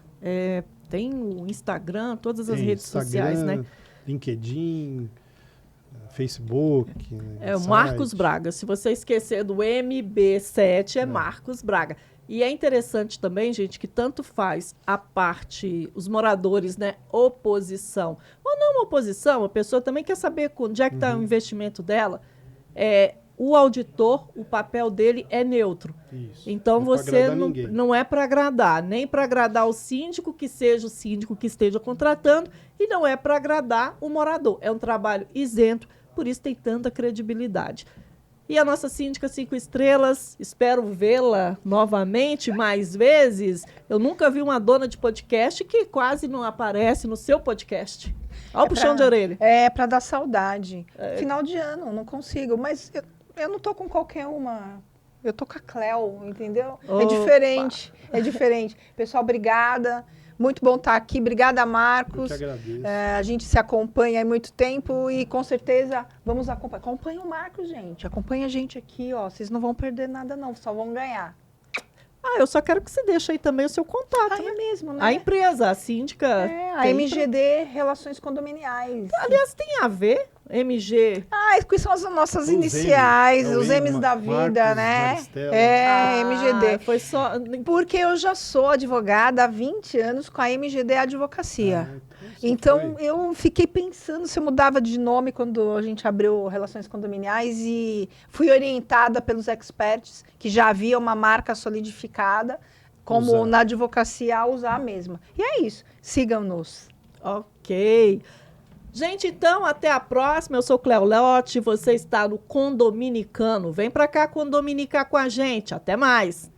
tem o Instagram, todas as redes sociais, né? LinkedIn, Facebook. O Marcos Braga. Se você esquecer do MB7, Marcos Braga. E é interessante também, gente, que tanto faz a parte, os moradores, né, oposição, ou não oposição, a pessoa também quer saber onde é que está o investimento dela. O auditor, o papel dele é neutro. Isso. Então você não é para agradar, nem para agradar o síndico, que seja o síndico que esteja contratando, e não é para agradar o morador. É um trabalho isento, por isso tem tanta credibilidade. E a nossa síndica 5 estrelas, espero vê-la novamente mais vezes. Eu nunca vi uma dona de podcast que quase não aparece no seu podcast. Olha o puxão de orelha. É para dar saudade. Final de ano, não consigo, mas eu não tô com qualquer uma. Eu tô com a Cleo, entendeu? Opa. É diferente. Pessoal, obrigada. Muito bom estar aqui. Obrigada, Marcos. Eu que agradeço. A gente se acompanha há muito tempo e com certeza vamos acompanhar. Acompanha o Marcos, gente. Acompanha a gente aqui, ó. Vocês não vão perder nada, não. Só vão ganhar. Eu só quero que você deixe aí também o seu contato, né? É mesmo, né? A empresa, a síndica. A MGD Relações Condominiais. Aliás, tem a ver? MG. Quais são as nossas iniciais, os M's da vida, né? Maristela. MGD. Foi só. Porque eu já sou advogada há 20 anos com a MGD Advocacia. Então, eu fiquei pensando se eu mudava de nome quando a gente abriu Relações Condominiais e fui orientada pelos experts que já havia uma marca solidificada, como na advocacia, a usar a mesma. E é isso. Sigam-nos. Ok. Gente, então, até a próxima. Eu sou Cleo Leotti, você está no Condominicano. Vem pra cá condominicar com a gente. Até mais.